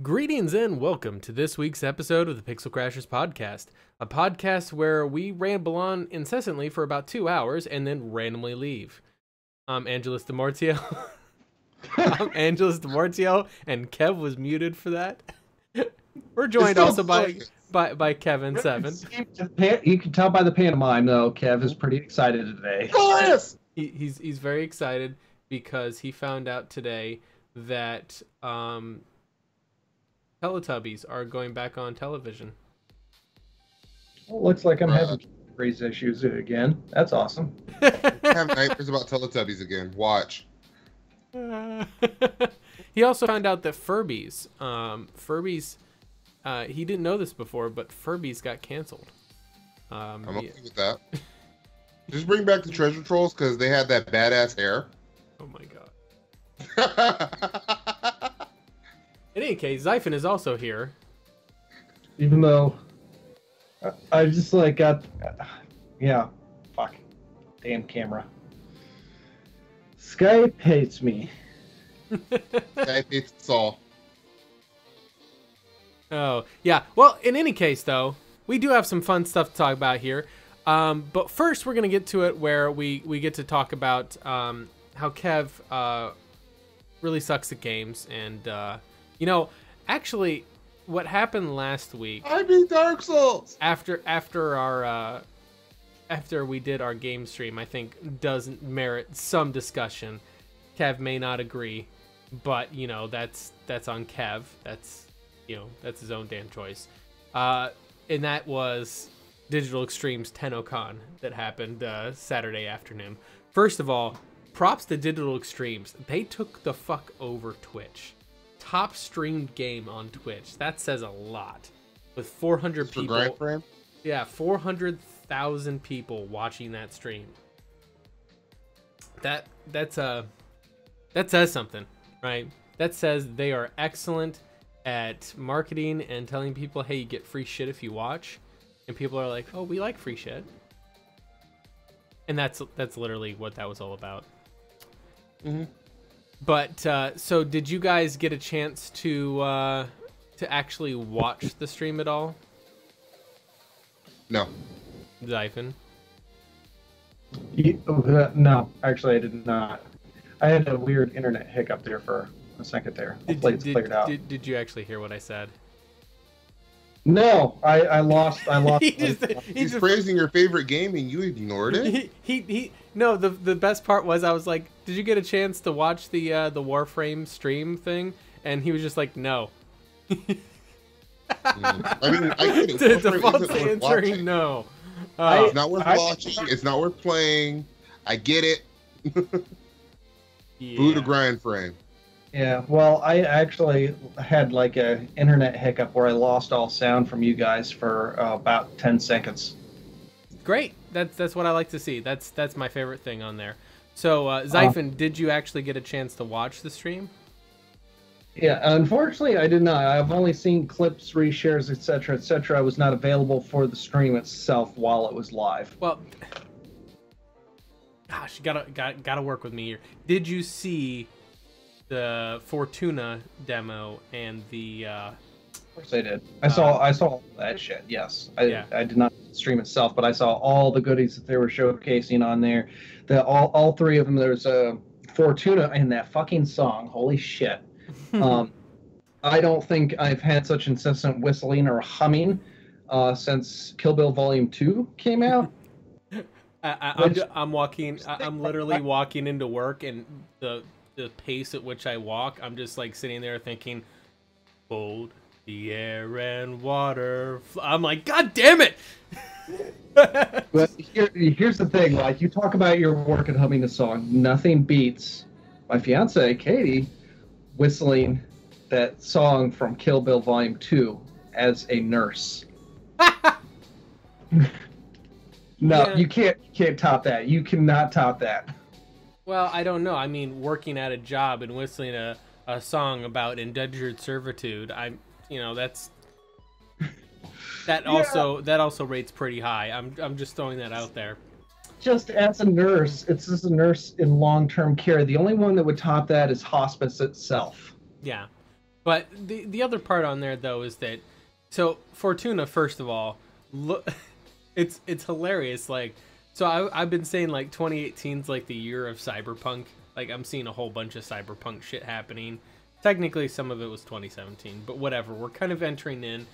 Greetings and welcome to this week's episode of the Pixel Crashers podcast, a podcast where we ramble on incessantly for about 2 hours and then randomly leave. I'm Angelus de Mortiel. I'm Angelus de Mortiel, and Kev was muted for that. We're joined also by KevN7. You can tell by the pantomime, though, Kev is pretty excited today. Yes! He's very excited because he found out today that Teletubbies are going back on television. Well, looks like I'm having raise issues again. That's awesome. I have nightmares about Teletubbies again. Watch. He also found out that Furbies, he didn't know this before, but Furbies got canceled. I'm okay with that. Just bring back the Treasure Trolls because they had that badass hair. Oh my god. In any case, Xaiphen is also here. Even though I just like got, yeah, fuck, damn camera. Skype hates me. Skype hates us all. Oh, yeah. Well, in any case, though, we do have some fun stuff to talk about here. But first, we're going to get to it where we get to talk about how Kev really sucks at games. And, you know, actually, what happened last week... I beat Dark Souls! After we did our game stream, I think doesn't merit some discussion. Kev may not agree, but, you know, that's on Kev. That's, you know, that's his own damn choice. And that was Digital Extreme's TennoCon that happened Saturday afternoon. First of all, props to Digital Extremes. They took the fuck over Twitch. Top streamed game on Twitch. That says a lot. With 400 people. Yeah, 400,000 people watching that stream. That says something, right? That says they are excellent at marketing and telling people, hey, you get free shit if you watch. And people are like, oh, we like free shit. And that's literally what that was all about. Mm-hmm. But so did you guys get a chance to actually watch the stream at all? No. Xaiphen? No, actually I did not. I had a weird internet hiccup there for a second there. Hopefully it's cleared out. Did you actually hear what I said? No, I lost. He's praising your favorite game and you ignored it? No, the best part was I was like, did you get a chance to watch the Warframe stream thing? And he was just like, no. I mean, I get it. The default answering no. It's not worth watching. It's not worth playing. I get it. Yeah. Boo to grind, friend. Yeah, well, I actually had like a internet hiccup where I lost all sound from you guys for about 10 seconds. Great. That's what I like to see. That's my favorite thing on there. So, Xaiphen, did you actually get a chance to watch the stream? Yeah, unfortunately, I did not. I've only seen clips, reshares, etc., etc. I was not available for the stream itself while it was live. Well, gosh, you gotta work with me here. Did you see the Fortuna demo and the? Of course, I did. I saw all that shit. Yes, I did not stream itself, but I saw all the goodies that they were showcasing on there. All three of them. There's a Fortuna in that fucking song. Holy shit. I don't think I've had such incessant whistling or humming since Kill Bill Volume 2 came out. I'm walking. I'm literally walking into work, and the pace at which I walk, I'm just like sitting there thinking, "Hold the air and water." I'm like, God damn it! But here's the thing: like, you talk about your work and humming a song. Nothing beats my fiance Katie whistling that song from Kill Bill Volume 2 as a nurse. No, yeah. You can't top that. You cannot top that. Well, I don't know. I mean, working at a job and whistling a song about indentured servitude, that also rates pretty high. I'm just throwing that out there. Just as a nurse, it's just a nurse in long-term care. The only one that would top that is hospice itself. Yeah. But the other part on there though is that, so Fortuna, first of all, look, it's hilarious. Like, so I've been saying like 2018's like the year of cyberpunk. Like, I'm seeing a whole bunch of cyberpunk shit happening. Technically, some of it was 2017, but whatever. We're kind of entering in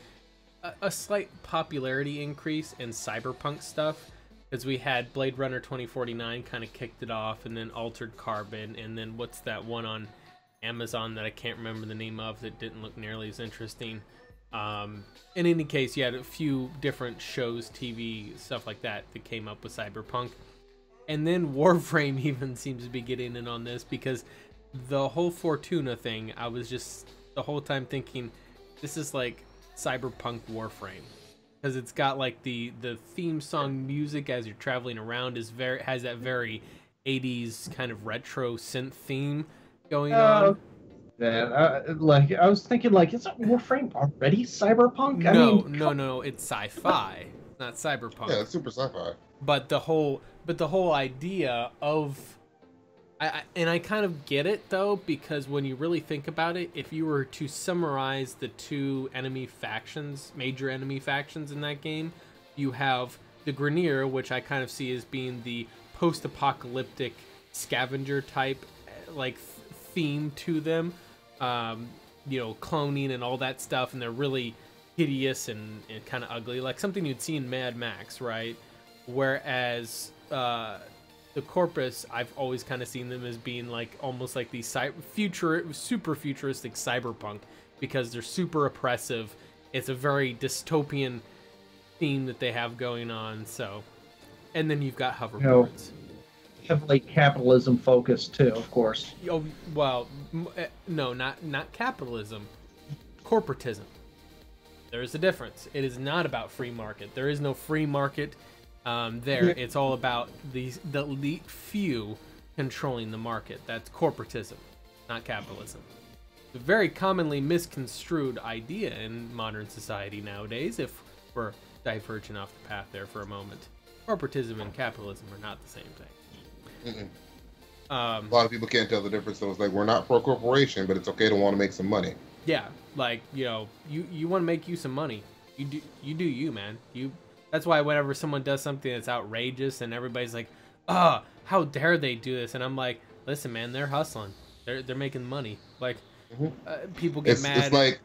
a slight popularity increase in cyberpunk stuff, because we had Blade Runner 2049 kind of kicked it off, and then Altered Carbon, and then what's that one on Amazon that I can't remember the name of that didn't look nearly as interesting. In any case, you had a few different shows, TV, stuff like that came up with cyberpunk. And then Warframe even seems to be getting in on this, because the whole Fortuna thing, I was just the whole time thinking, this is like cyberpunk Warframe, because it's got like the theme song music as you're traveling around has that very 80s kind of retro synth theme going on. Yeah, like I was thinking, like, is Warframe already cyberpunk? No, it's sci-fi, not cyberpunk. Yeah, it's super sci-fi. But the whole idea of, I kind of get it though, because when you really think about it, if you were to summarize the two major enemy factions in that game, you have the Grineer, which I kind of see as being the post-apocalyptic scavenger type, like, theme to them, cloning and all that stuff, and they're really hideous and kind of ugly, like something you'd see in Mad Max, right? Whereas the Corpus, I've always kind of seen them as being like almost like the super futuristic cyberpunk, because they're super oppressive. It's a very dystopian theme that they have going on. So, and then you've got hoverboards. Heavily capitalism focused too, of course. Oh well, no, not capitalism, corporatism. There is a difference. It is not about free market. There is no free market. It's all about the elite few controlling the market. That's corporatism, not capitalism. It's a very commonly misconstrued idea in modern society nowadays, if we're diverging off the path there for a moment. Corporatism and capitalism are not the same thing. A lot of people can't tell the difference, though. It's like, we're not pro corporation, but it's okay to want to make some money. Yeah, like, you want to make you some money. You do you, man. That's why whenever someone does something that's outrageous and everybody's like, "Oh, how dare they do this?" and I'm like, "Listen, man, they're hustling. They're making money." Like, people get mad. It's like,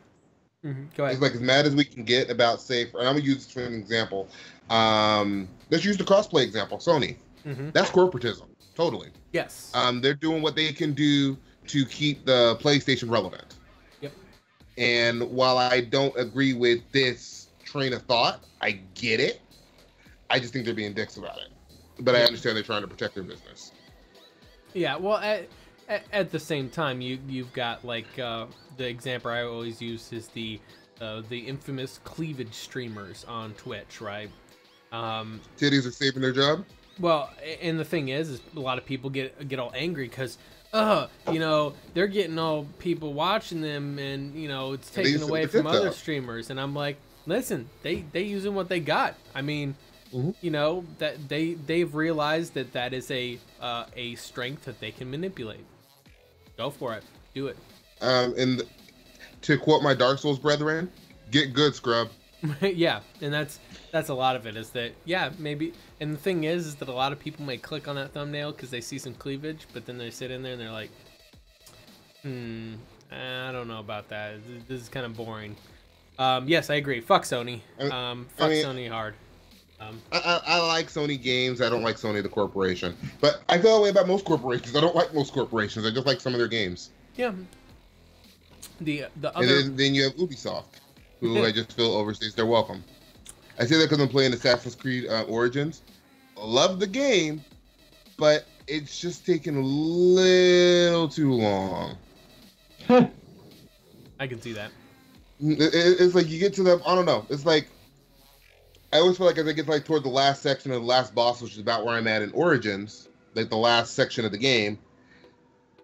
go ahead. It's like, as mad as we can get about, say, and I'm gonna use this for an example. Let's use the crossplay example. Sony. That's corporatism, totally. Yes. They're doing what they can do to keep the PlayStation relevant. Yep. And while I don't agree with this train of thought, I get it. I just think they're being dicks about it. But I understand they're trying to protect their business. Yeah, well, at the same time, you've got like the example I always use is the infamous cleavage streamers on Twitch, right? Titties are saving their job. Well, and the thing is a lot of people get all angry because, they're getting all people watching them, and it's taken away from other streamers. And I'm like, listen, they using what they got. I mean, that they've realized that is a strength that they can manipulate. Go for it, do it. And to quote my Dark Souls brethren, get good, scrub. Yeah, and that's a lot of it, is that, yeah, maybe. And the thing is that a lot of people may click on that thumbnail because they see some cleavage, but then they sit in there and they're like, I don't know about that. This is kind of boring. Yes, I agree. Fuck Sony. Sony hard. I like Sony games. I don't like Sony the corporation. But I feel that way about most corporations. I don't like most corporations. I just like some of their games. Yeah. The other... And then you have Ubisoft, who I just feel overstays their welcome. I say that because I'm playing Assassin's Creed Origins. Love the game, but it's just taking a little too long. I can see that. It's like you get to them. I don't know. It's like I always feel like as I get like toward the last section of the last boss, which is about where I'm at in Origins, like the last section of the game,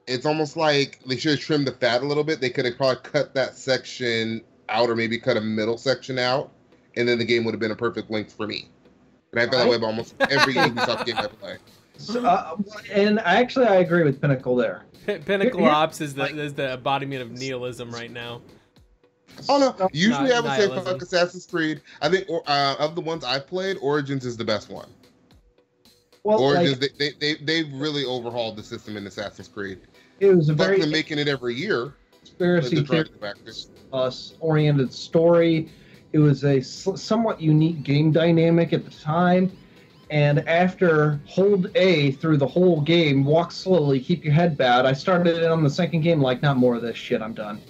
it's almost like they should have trimmed the fat a little bit. They could have probably cut that section out, or maybe cut a middle section out, and then the game would have been a perfect length for me. And I feel that way about almost every Ubisoft game I play. And actually, I agree with Pinnacle there. Pinnacle Ops is the embodiment of nihilism right now. Oh no! Usually I would say nihilism. fuck Assassin's Creed. I think of the ones I've played, Origins is the best one. Well, Origins, like, they've really overhauled the system in Assassin's Creed. It was a Fuck very them making it every year. conspiracy oriented story. It was a somewhat unique game dynamic at the time. And after hold A through the whole game, walk slowly, keep your head bowed, I started it on the second game like, not more of this shit, I'm done.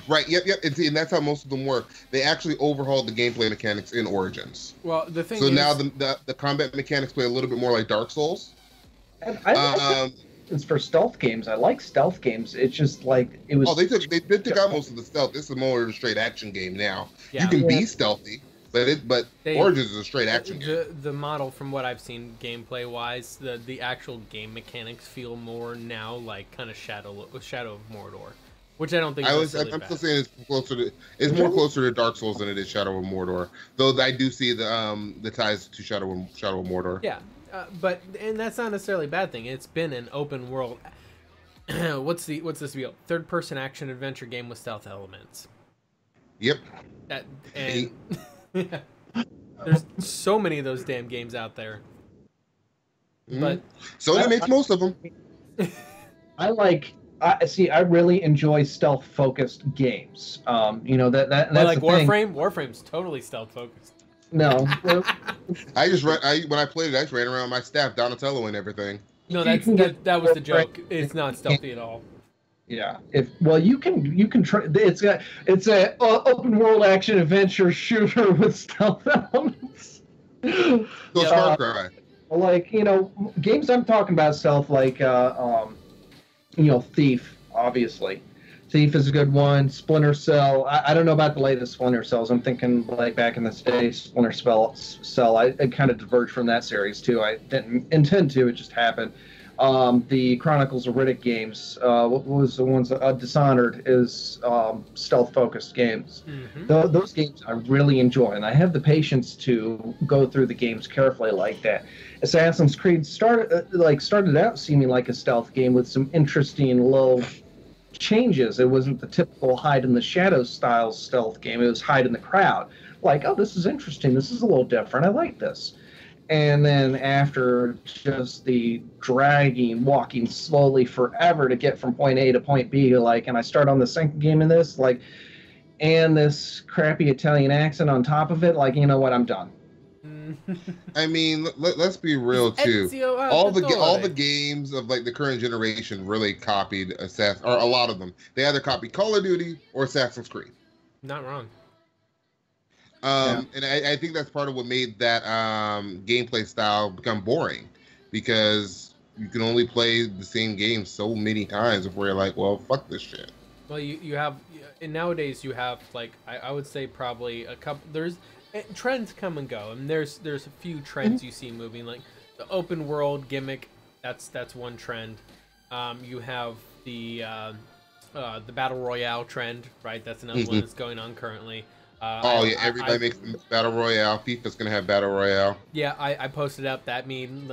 Right, yep. And that's how most of them work. They actually overhauled the gameplay mechanics in Origins. Well, the thing so is... now the combat mechanics play a little bit more like Dark Souls. And it's for stealth games. I like stealth games. It's just like it was. Oh, they took out most of the stealth. This is more of a straight action game now. Yeah. You can be stealthy, but Origins is a straight action game. The model, from what I've seen gameplay wise, the actual game mechanics feel more now like kind of Shadow of Mordor, which I don't think. I'm still saying it's more closer to Dark Souls than it is Shadow of Mordor. Though I do see the ties to Shadow of Mordor. Yeah. And that's not necessarily a bad thing. It's been an open world. What's this deal? Third person action adventure game with stealth elements. Yep. And there's so many of those damn games out there. But Sony makes most of them. I really enjoy stealth focused games. That's like the thing. Warframe. Warframe's totally stealth focused. No. When I played it, I just ran around my staff, Donatello and everything. No, that was the joke. It's not stealthy at all. Yeah. You can try. It's a open world action adventure shooter with stealth elements. So Far Cry. Like games I'm talking about stealth, like Thief, obviously. Thief is a good one. Splinter Cell. I don't know about the latest Splinter Cells. I'm thinking like back in the day, Splinter Cell. I kind of diverged from that series too. I didn't intend to. It just happened. The Chronicles of Riddick games. What was the ones? Dishonored is stealth-focused games. Mm-hmm. Those games I really enjoy, and I have the patience to go through the games carefully like that. Assassin's Creed started out seeming like a stealth game with some interesting little changes. It wasn't the typical hide in the shadows style stealth game. It was hide in the crowd. Like, oh, this is interesting. This is a little different. I like this. And then after just the dragging, walking slowly forever to get from point A to point B, and I start on the second game in this, and this crappy Italian accent on top of it, you know what, I'm done. I mean, let's be real too. All the games of the current generation really copied Assassin's, or a lot of them. They either copied Call of Duty or Assassin's Creed. Not wrong. And I think that's part of what made that gameplay style become boring, because you can only play the same game so many times before you're like, well, fuck this shit. Well, you have, and nowadays you have I would say probably a couple. There's trends come and go, and there's a few trends you see moving, like the open world gimmick. That's one trend. You have the battle royale trend, right? That's another one that's going on currently. Everybody makes battle royale. FIFA's gonna have battle royale. Yeah, I posted up that meme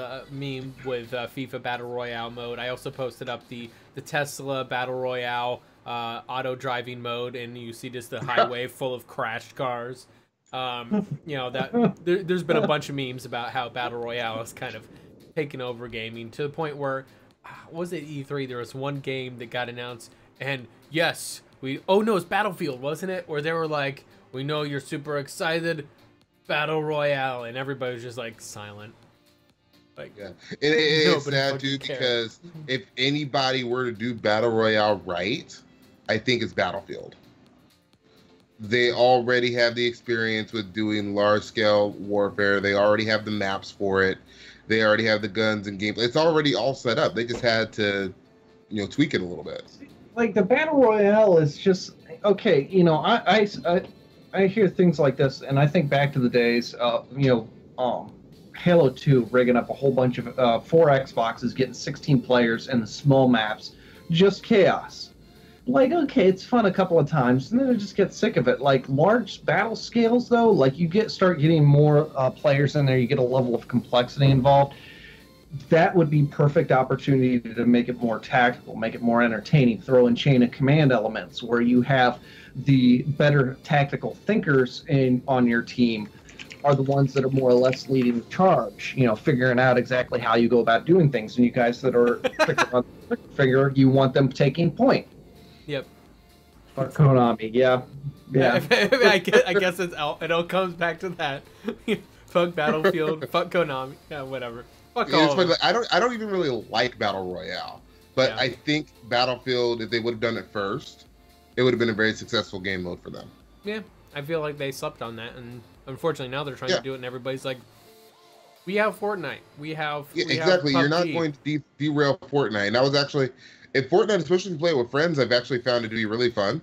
with FIFA battle royale mode. I also posted up the Tesla battle royale auto driving mode, and you see just the highway full of crashed cars. There's been a bunch of memes about how battle royale has kind of taken over gaming to the point where, was it E3? There was one game that got announced, and yes, it's Battlefield, wasn't it? Where they were like, we know you're super excited. Battle Royale, and everybody was just like silent. Like, yeah, it's sad too cared. because if anybody were to do Battle Royale right, I think it's Battlefield. They already have the experience with doing large-scale warfare. They already have the maps for it. They already have the guns and gameplay. It's already all set up. They just had to, tweak it a little bit. Like the Battle Royale is just okay. I hear things like this, and I think back to the days, Halo 2 rigging up a whole bunch of 4 Xboxes, getting 16 players, and the small maps, just chaos. Like, okay, it's fun a couple of times, and then I just get sick of it. Like large battle scales, though, like you start getting more players in there, you get a level of complexity involved. That would be perfect opportunity to make it more tactical, make it more entertaining. Throw in chain of command elements where you have the better tactical thinkers on your team are the ones that are more or less leading the charge, figuring out exactly how you go about doing things. And you guys that are figure you want them taking point. Yep. Fuck Konami, yeah. I guess it all comes back to that. Fuck Battlefield, fuck Konami, yeah, whatever. Fuck all. Funny, I don't even really like Battle Royale, but I think Battlefield, if they would have done it first, it would have been a very successful game mode for them. Yeah, I feel like they slept on that, and unfortunately now they're trying to do it, and everybody's like, we have Fortnite. We have exactly. You're not going to derail Fortnite. And I was actually, if Fortnite, especially if you play it with friends, I've actually found it to be really fun.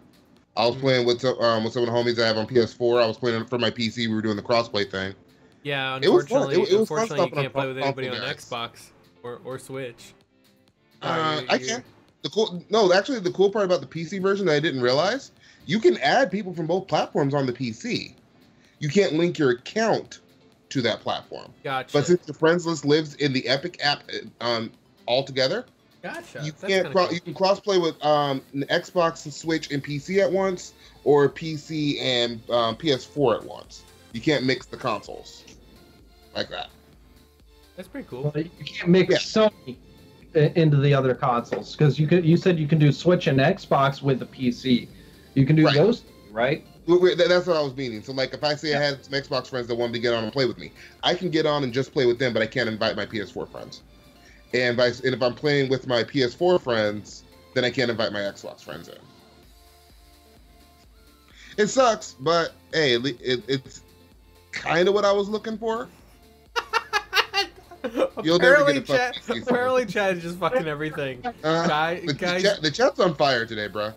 I was playing with some of the homies I have on PS4. I was playing it for my PC. We were doing the crossplay thing. Yeah, unfortunately, it was you can't play with anybody on Xbox or Switch. I can't. The cool part about the PC version that I didn't realize, you can add people from both platforms on the PC. You can't link your account to that platform. Gotcha. But since the friends list lives in the Epic app all together, gotcha. You can crossplay with Xbox and Switch and PC at once, or PC and PS4 at once. You can't mix the consoles like that. That's pretty cool. Well, you can't mix Sony into the other consoles because you said you can do Switch and Xbox with the PC. You can do those, right? That's what I was meaning. So, like, if I say I had some Xbox friends that wanted to get on and play with me, I can get on and just play with them, but I can't invite my PS4 friends. And if I'm playing with my PS4 friends, then I can't invite my Xbox friends in. It sucks, but hey, it's kind of what I was looking for. You'll never get a apparently, Chad is just fucking everything. Guys, the chat's on fire today, bro.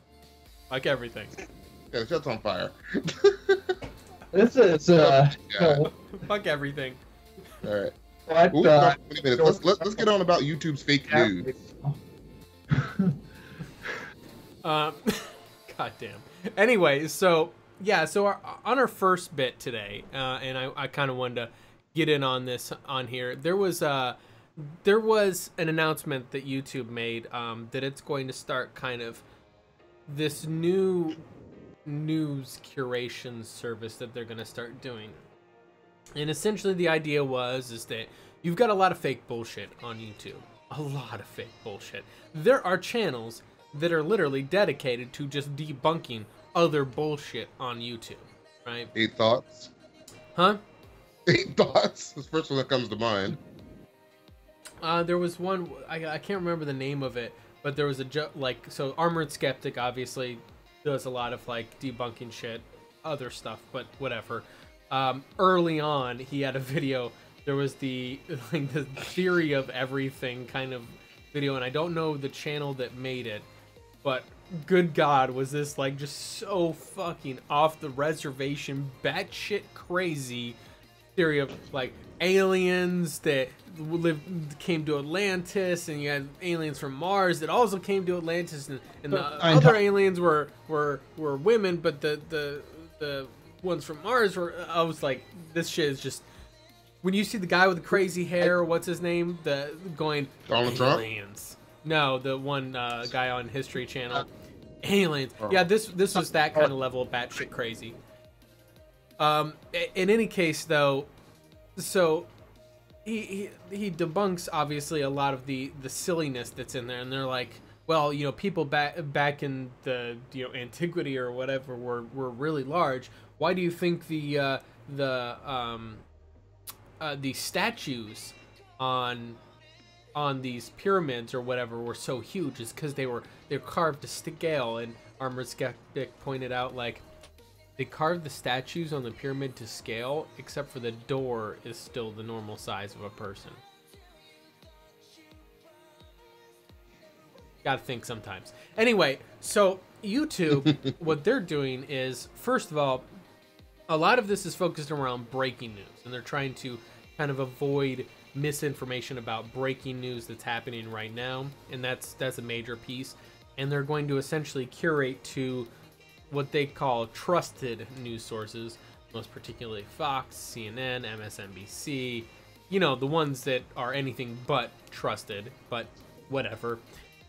Like everything. Yeah, the chat's on fire. This is fuck everything. All right. What, let's get on about YouTube's fake news. Goddamn. Anyway, so on our first bit today, and I kind of wanted to get in on this on here. There was an announcement that YouTube made that it's going to start kind of this new news curation service that they're going to start doing. And essentially the idea is that you've got a lot of fake bullshit on YouTube. A lot of fake bullshit. There are channels that are literally dedicated to just debunking other bullshit on YouTube, right? 8 thoughts? Huh? 8 thoughts? That's the first one that comes to mind. There was one, I can't remember the name of it, but there was so Armored Skeptic obviously does a lot of like debunking shit, other stuff, but whatever. Early on, he had a video. There was the theory of everything kind of video, and I don't know the channel that made it, but good God, was this like just so fucking off the reservation, batshit crazy theory of like aliens that came to Atlantis, and you had aliens from Mars that also came to Atlantis, and the other aliens were women, but the ones from Mars were. I was like, this shit is just. When you see the guy with the crazy hair, what's his name? Going Donald aliens. Trump? No, the one guy on History Channel. Aliens. Yeah, this was that kind of level of batshit crazy. In any case, though, so he debunks obviously a lot of the silliness that's in there, and they're like, well, people back in the antiquity or whatever were really large. Why do you think the statues on these pyramids or whatever were so huge is because they're carved to scale. And Armored Skeptic pointed out, like, they carved the statues on the pyramid to scale, except for the door is still the normal size of a person. Gotta think sometimes. Anyway, so YouTube, what they're doing is, first of all, a lot of this is focused around breaking news, and they're trying to kind of avoid misinformation about breaking news that's happening right now, and that's a major piece. And they're going to essentially curate to what they call trusted news sources, most particularly Fox, CNN, MSNBC, you know, the ones that are anything but trusted, but whatever.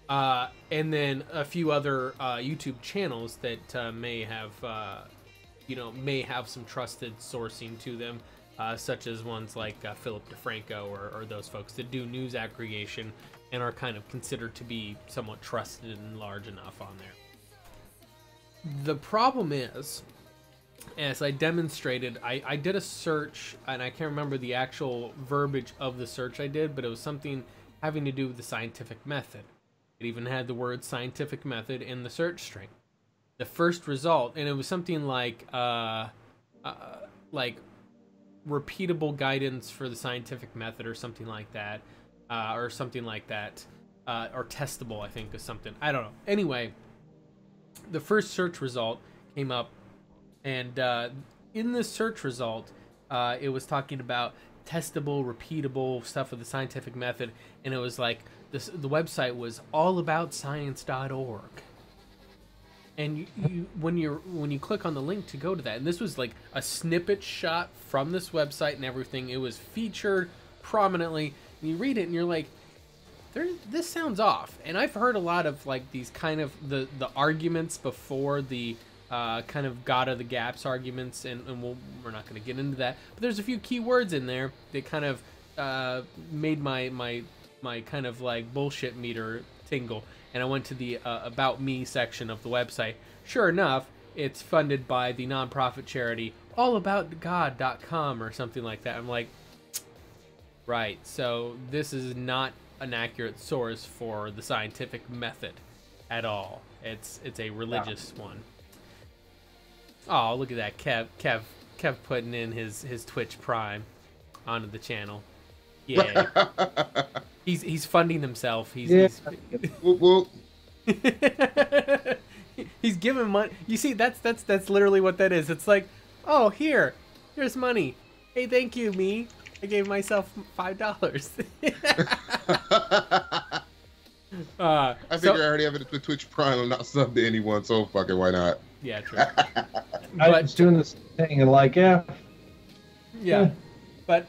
And then a few other YouTube channels that may have some trusted sourcing to them, such as ones like Philip DeFranco or those folks that do news aggregation and are kind of considered to be somewhat trusted and large enough on there. The problem is, as I demonstrated, I did a search, and I can't remember the actual verbiage of the search I did, but it was something having to do with the scientific method. It even had the word scientific method in the search string. The first result, and it was something like repeatable guidance for the scientific method or something like that, or testable, I think, is something. I don't know. Anyway, the first search result came up, and in this search result, it was talking about testable, repeatable stuff with the scientific method, and it was like the website was allaboutscience.org. And when you click on the link to go to that, and this was like a snippet shot from this website and everything, it was featured prominently, and you read it and you're like, this sounds off. And I've heard a lot of like these kind of the arguments before, the kind of God of the gaps arguments, and we're not going to get into that, but there's a few key words in there that kind of made my kind of like bullshit meter tingle. And I went to the About Me section of the website. Sure enough, it's funded by the nonprofit charity allaboutgod.com or something like that. I'm like, right, so this is not an accurate source for the scientific method at all. It's a religious one. Oh, look at that, Kev putting in his Twitch Prime onto the channel. Yay. He's funding himself. He's giving money. You see, that's literally what that is. It's like, oh, here's money. Hey, thank you, me. I gave myself $5. I figure I already have it with Twitch Prime. I'm not subbed to anyone, so fucking why not? Yeah, true. I was doing this thing and like, yeah. But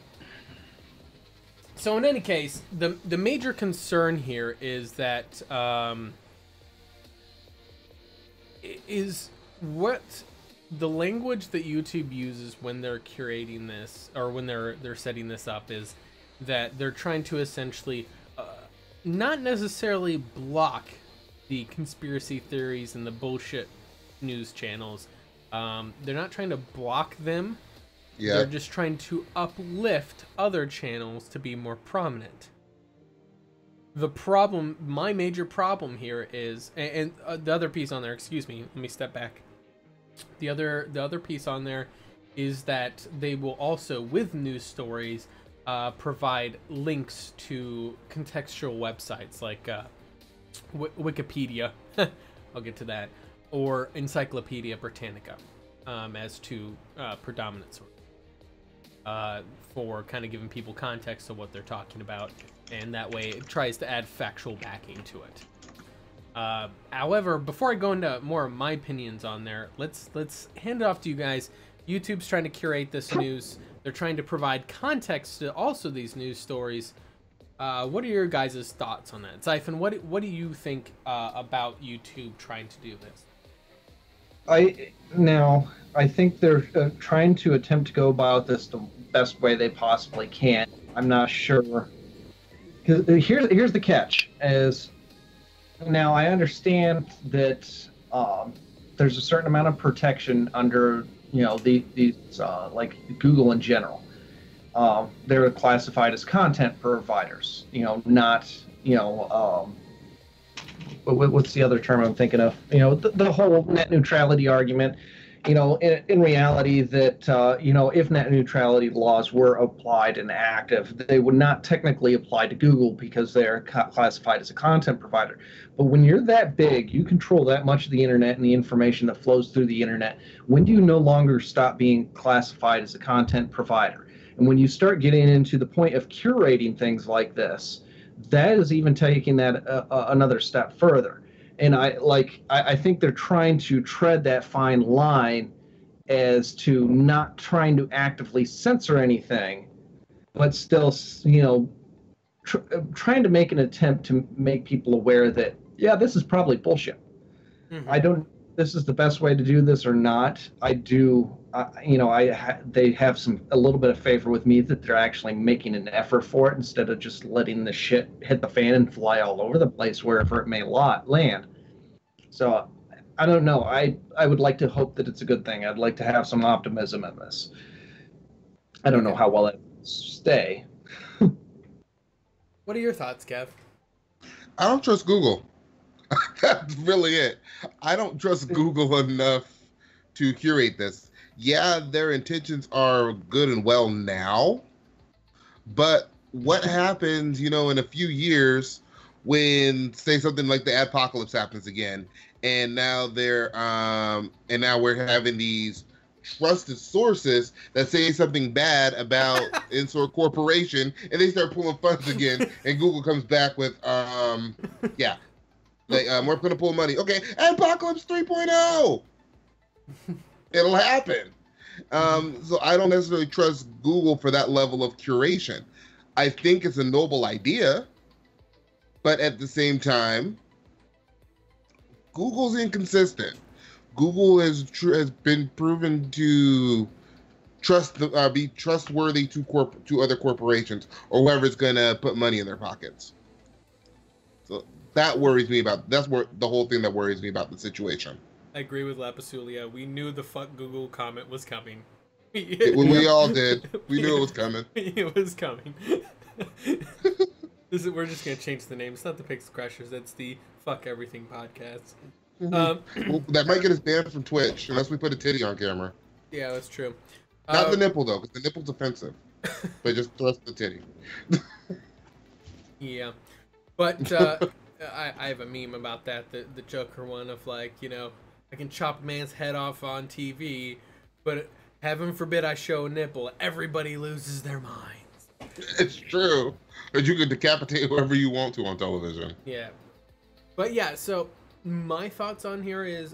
so in any case, the major concern here is that is what the language that YouTube uses when they're curating this, or when they're setting this up, is that they're trying to essentially not necessarily block the conspiracy theories and the bullshit news channels. They're not trying to block them. Yeah. They're just trying to uplift other channels to be more prominent. The problem, my major problem here is, and the other piece on there, excuse me, let me step back. The other piece on there is that they will also, with news stories, provide links to contextual websites like Wikipedia, I'll get to that, or Encyclopedia Britannica, as to predominant sources. For kind of giving people context to what they're talking about, and that way it tries to add factual backing to it. However, before I go into more of my opinions on there, let's hand it off to you guys. YouTube's trying to curate this news. They're trying to provide context to also these news stories. What are your guys' thoughts on that? Xaiphen, what do you think about YouTube trying to do this? I think they're trying to attempt to go about this the best way they possibly can. I'm not sure. Here's the catch: is now I understand that there's a certain amount of protection under these like Google in general. They're classified as content providers, not, what's the other term I'm thinking of? The whole net neutrality argument, in reality that, if net neutrality laws were applied and active, they would not technically apply to Google because they're classified as a content provider. But when you're that big, you control that much of the internet and the information that flows through the internet. When do you no longer stop being classified as a content provider? And when you start getting into the point of curating things like this, that is even taking that another step further. And I think they're trying to tread that fine line as to not trying to actively censor anything, but still, trying to make an attempt to make people aware that, yeah, this is probably bullshit. Mm-hmm. This is the best way to do this or not. They have a little bit of favor with me that they're actually making an effort for it instead of just letting the shit hit the fan and fly all over the place wherever it may land. So I don't know. I would like to hope that it's a good thing. I'd like to have some optimism in this. I don't know how well it will stay. What are your thoughts, Kev? I don't trust Google. That's really it. I don't trust Google enough to curate this. Yeah, their intentions are good and well now, but what happens, in a few years when, say, something like the adpocalypse happens again, and now we're having these trusted sources that say something bad about ISRC Corporation, and they start pulling funds again, and Google comes back with, we're going to pull money. Okay, Apocalypse 3.0. It'll happen. So I don't necessarily trust Google for that level of curation. I think it's a noble idea, but at the same time, Google's inconsistent. Google has been proven to be trustworthy to other corporations or whoever's going to put money in their pockets. So that worries me that's where the whole thing that worries me about the situation. I agree with Lapisulia. We knew the fuck Google comment was coming. We all did. We knew it was coming. It was coming. We're just going to change the name. It's not the Pixel Crushers. It's the Fuck Everything podcast. Well, that might get us banned from Twitch unless we put a titty on camera. Yeah, that's true. Not the nipple, though, because the nipple's offensive. But just thrust the titty. Yeah. But I have a meme about that, the Joker one of like, I can chop a man's head off on TV, but heaven forbid I show a nipple. Everybody loses their minds. It's true. But you can decapitate whoever you want to on television. Yeah. But yeah, so my thoughts on here is,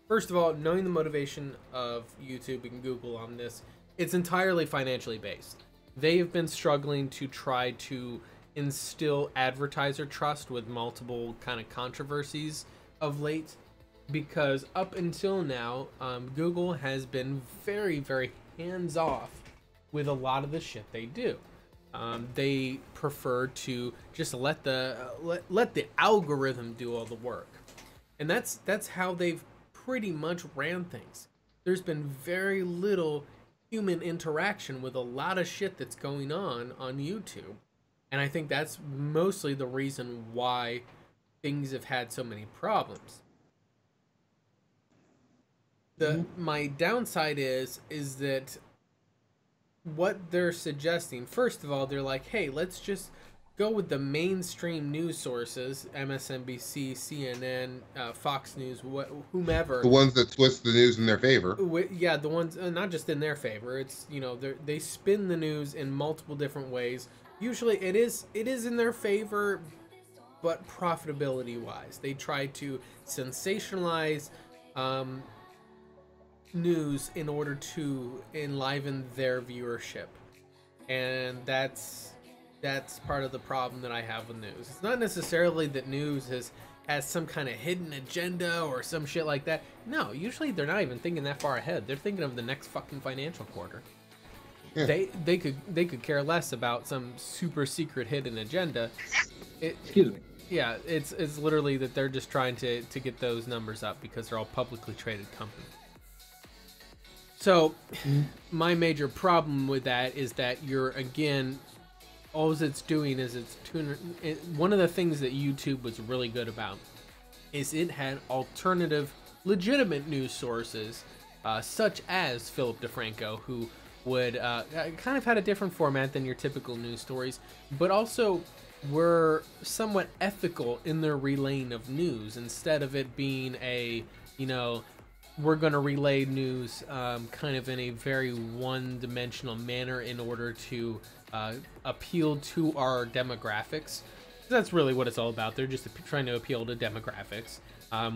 first of all, knowing the motivation of YouTube and Google on this, it's entirely financially based. They have been struggling to try to instill advertiser trust with multiple kind of controversies of late, because up until now, Google has been very, very hands-off with a lot of the shit they do. They prefer to just let the algorithm do all the work, and that's how they've pretty much ran things. There's been very little human interaction with a lot of shit that's going on YouTube, and I think that's mostly the reason why things have had so many problems. My downside is that what they're suggesting, first of all, they're like, hey, let's just go with the mainstream news sources, MSNBC, CNN, Fox News, whomever. The ones that twist the news in their favor. Yeah, the ones, not just in their favor. It's, they spin the news in multiple different ways. Usually it is in their favor, but profitability-wise. They try to sensationalize news in order to enliven their viewership, and that's part of the problem that I have with news. It's not necessarily that news has some kind of hidden agenda or some shit like that. No, usually they're not even thinking that far ahead. They're thinking of the next fucking financial quarter. Yeah. They could care less about some super secret hidden agenda. Excuse me. Yeah, it's literally that they're just trying to get those numbers up because they're all publicly traded companies. So my major problem with that is that you're, again, all it's doing is one of the things that YouTube was really good about is it had alternative, legitimate news sources, such as Philip DeFranco, who would kind of had a different format than your typical news stories, but also were somewhat ethical in their relaying of news, instead of it being a, we're going to relay news kind of in a very one-dimensional manner in order to appeal to our demographics. That's really what it's all about. They're just trying to appeal to demographics,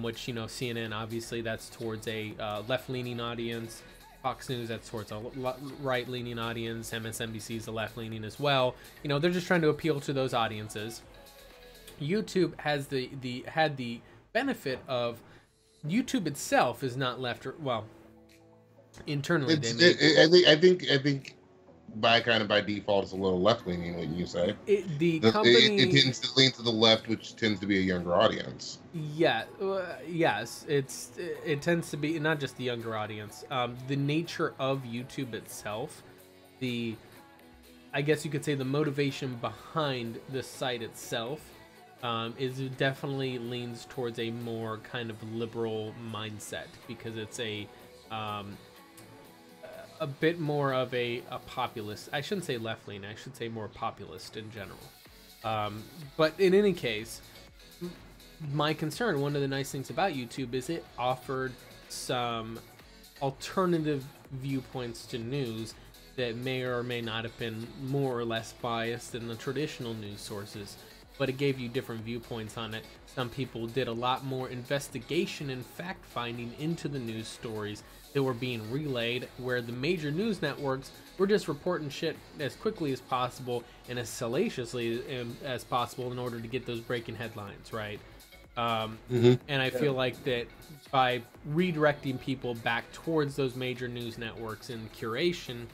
which, CNN, obviously, that's towards a left-leaning audience. Fox News, that's towards a right-leaning audience. MSNBC is a left-leaning as well. They're just trying to appeal to those audiences. YouTube has had the benefit of YouTube itself is not left, well, internally. I think by default it's a little left leaning, wouldn't you say? Company, it tends to lean to the left, which tends to be a younger audience. Yeah, yes, it tends to be not just the younger audience. The nature of YouTube itself, I guess you could say the motivation behind the site itself, is definitely leans towards a more kind of liberal mindset, because it's a bit more of a populist. I shouldn't say left leaning. I should say more populist in general. But in any case, my concern, one of the nice things about YouTube is it offered some alternative viewpoints to news that may or may not have been more or less biased than the traditional news sources, but it gave you different viewpoints on it. Some people did a lot more investigation and fact-finding into the news stories that were being relayed, where the major news networks were just reporting shit as quickly as possible and as salaciously as possible in order to get those breaking headlines, right? And I feel like that by redirecting people back towards those major news networks and curation,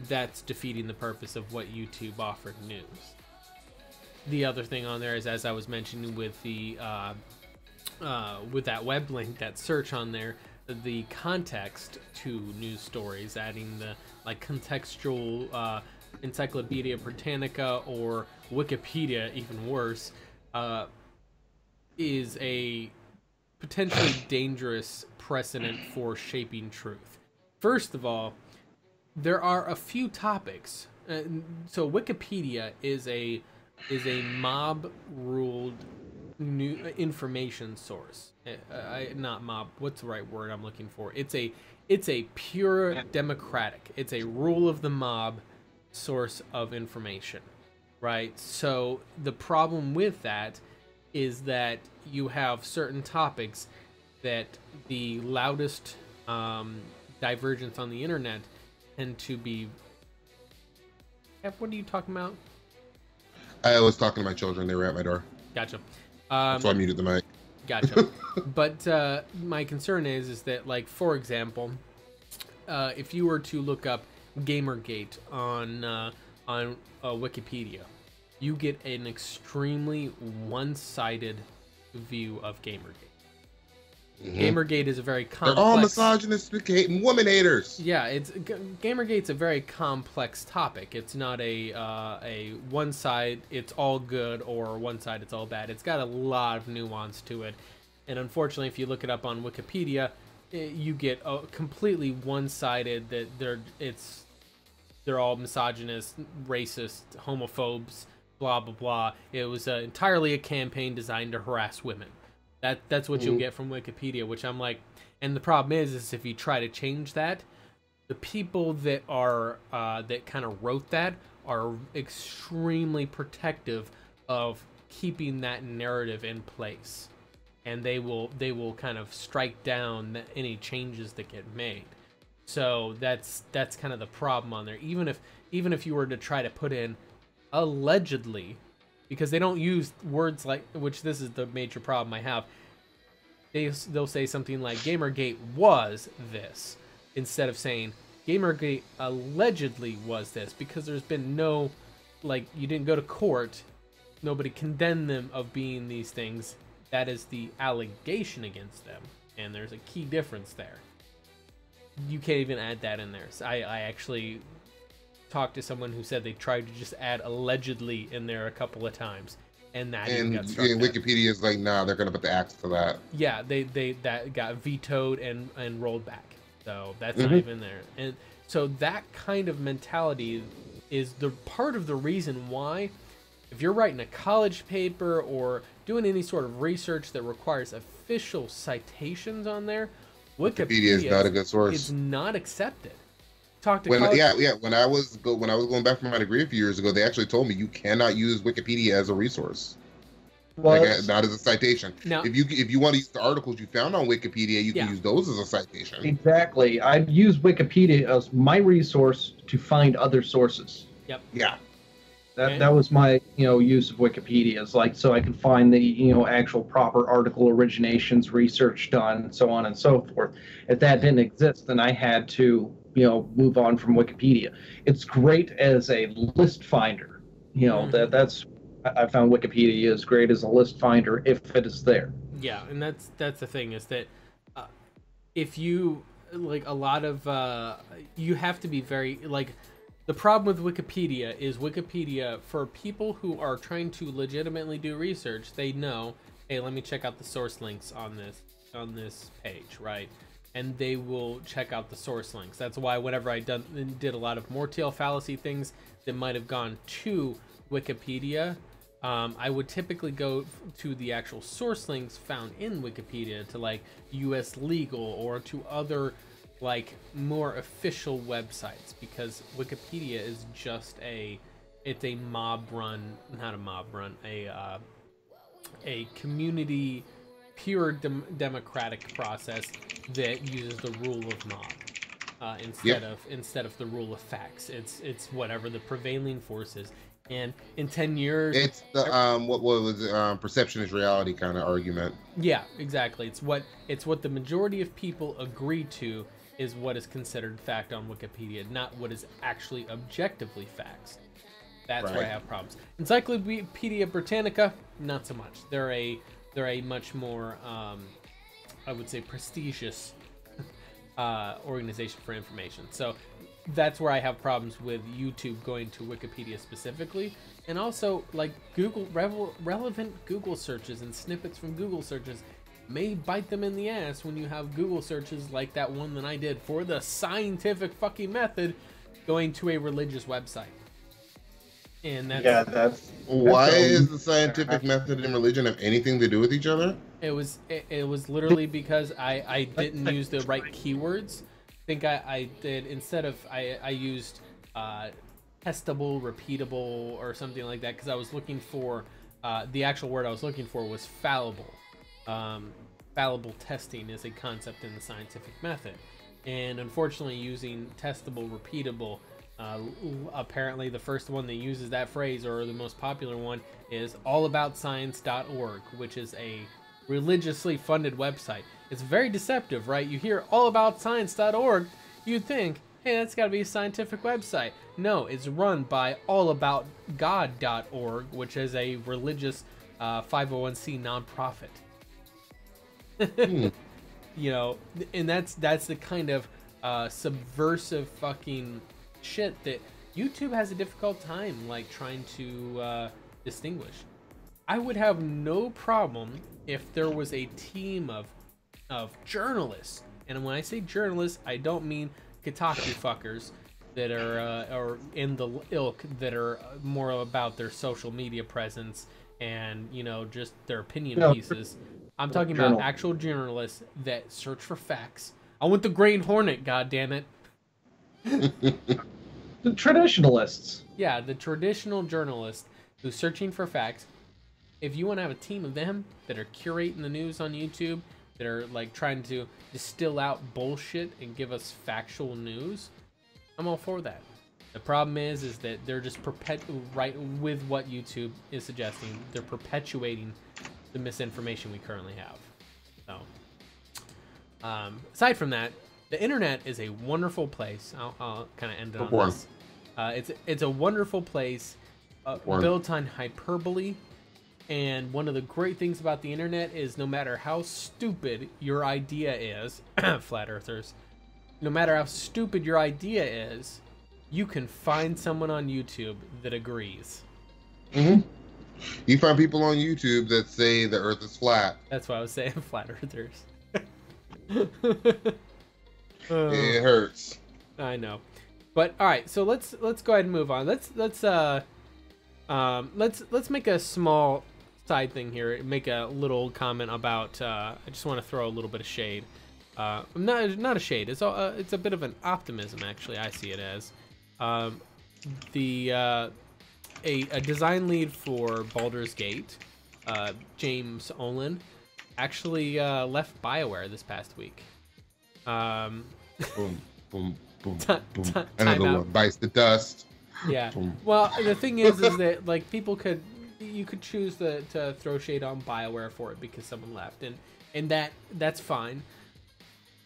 that's defeating the purpose of what YouTube offered news. The other thing on there is, as I was mentioning with the with that web link, that search on there, the context to news stories, adding the contextual Encyclopedia Britannica or Wikipedia, even worse, is a potentially dangerous precedent for shaping truth. First of all, there are a few topics. So Wikipedia is a mob-ruled new information source. Not mob. What's the right word I'm looking for? It's a pure democratic. It's a rule of the mob source of information, right? So the problem with that is that you have certain topics that the loudest divergence on the internet tend to be. What are you talking about? I was talking to my children. They were at my door. Gotcha. So I muted the mic. Gotcha. But my concern is that, for example, if you were to look up Gamergate on Wikipedia, you get an extremely one-sided view of Gamergate. Gamergate is a very complex. They're all misogynistic, hating woman haters. Yeah, Gamergate's a very complex topic. It's not a one side it's all good or one side it's all bad. It's got a lot of nuance to it, and unfortunately, if you look it up on Wikipedia, you get a completely one-sided that they're all misogynist, racist, homophobes, blah blah blah. It was entirely a campaign designed to harass women. That's what you'll get from Wikipedia, which I'm like, and the problem is if you try to change that, the people that are that kind of wrote that are extremely protective of keeping that narrative in place, and they will kind of strike down any changes that get made. So that's kind of the problem on there. Even if you were to try to put in allegedly, because they don't use words like, which this is the major problem I have. They'll say something like Gamergate was this, instead of saying Gamergate allegedly was this, because there's been no, you didn't go to court, nobody condemned them of being these things. That is the allegation against them, and there's a key difference there. you can't even add that in there. So I actually talked to someone who said they tried to just add allegedly in there a couple of times, and that even got struck down. Wikipedia is like, nah, they're gonna put the axe to that. Yeah, that got vetoed and rolled back, so that's not even there. And so that kind of mentality is the part of the reason why, if you're writing a college paper or doing any sort of research that requires official citations on there, Wikipedia is not a good source. It's not accepted. Talk to when I was going back from my degree a few years ago, they actually told me you cannot use Wikipedia as a resource. Well, not as a citation. Now, if you want to use the articles you found on Wikipedia, you can use those as a citation. Exactly. I use Wikipedia as my resource to find other sources. Yep. Yeah. That was my use of Wikipedia, is like so I can find the actual proper article originations, research done, so on and so forth. If that didn't exist, then I had to move on from Wikipedia. It's great as a list finder. That's I found Wikipedia is great as a list finder if it is there. Yeah, and that's the thing, is that if you like a lot of you have to be very like. The problem with Wikipedia is Wikipedia, for people who are trying to legitimately do research, they know, hey, let me check out the source links on this page, right? And they will check out the source links. That's why whenever I did a lot of Mortiel fallacy things that might have gone to Wikipedia, I would typically go to the actual source links found in Wikipedia, to like US Legal or to other like more official websites, because Wikipedia is just it's a a community pure democratic process that uses the rule of mob instead of the rule of facts. It's whatever the prevailing force is. And in 10 years, it's the what was it, perception is reality kind of argument. Yeah, exactly. It's what the majority of people agree to is what is considered fact on Wikipedia, not what is actually objectively facts. That's where I have problems. Encyclopedia Britannica, not so much. They're a much more I would say prestigious organization for information. So that's where I have problems with YouTube going to Wikipedia specifically, and also like Google relevant Google searches and snippets from Google searches may bite them in the ass when you have Google searches like that one that I did for the scientific fucking method going to a religious website. And that's why is the scientific method and religion have anything to do with each other? It was literally because I didn't use the right keywords. I think I did, instead of I used testable, repeatable, or something like that, because I was looking for the actual word I was looking for was fallible. Fallible testing is a concept in the scientific method, and unfortunately using testable, repeatable, apparently the first one that uses that phrase, or the most popular one, is allaboutscience.org, which is a religiously funded website. It's very deceptive, right? You hear allaboutscience.org, you'd think, hey, that's got to be a scientific website. No, it's run by allaboutgod.org, which is a religious 501c nonprofit. And that's the kind of subversive fucking shit that YouTube has a difficult time like trying to distinguish. I would have no problem if there was a team of journalists, and when I say journalists, I don't mean Kotaku fuckers that are in the ilk that are more about their social media presence and just their opinion pieces. I'm talking about actual journalists that search for facts. I want the Green Hornet, goddammit. The traditionalists. Yeah, the traditional journalists who's searching for facts. If you want to have a team of them that are curating the news on YouTube, that are like trying to distill out bullshit and give us factual news, I'm all for that. The problem is that they're just right with what YouTube is suggesting. They're perpetuating the misinformation we currently have. So, aside from that, the internet is a wonderful place. I'll kind of end it on this. It's a wonderful place built on hyperbole. And one of the great things about the internet is no matter how stupid your idea is, flat earthers, no matter how stupid your idea is, you can find someone on YouTube that agrees. Mm-hmm. You find people on YouTube that say the Earth is flat. That's why I was saying flat earthers. It hurts. I know, but all right. So let's go ahead and move on. Let's make a small side thing here. Make a little comment about. I just want to throw a little bit of shade. Not a shade. It's a bit of an optimism, actually. I see it as. A design lead for Baldur's Gate, James Olin, actually left BioWare this past week. Boom, boom, boom, boom. Another one bites the dust. Yeah. Boom. Well, the thing is that like you could choose to throw shade on BioWare for it because someone left, and that's fine.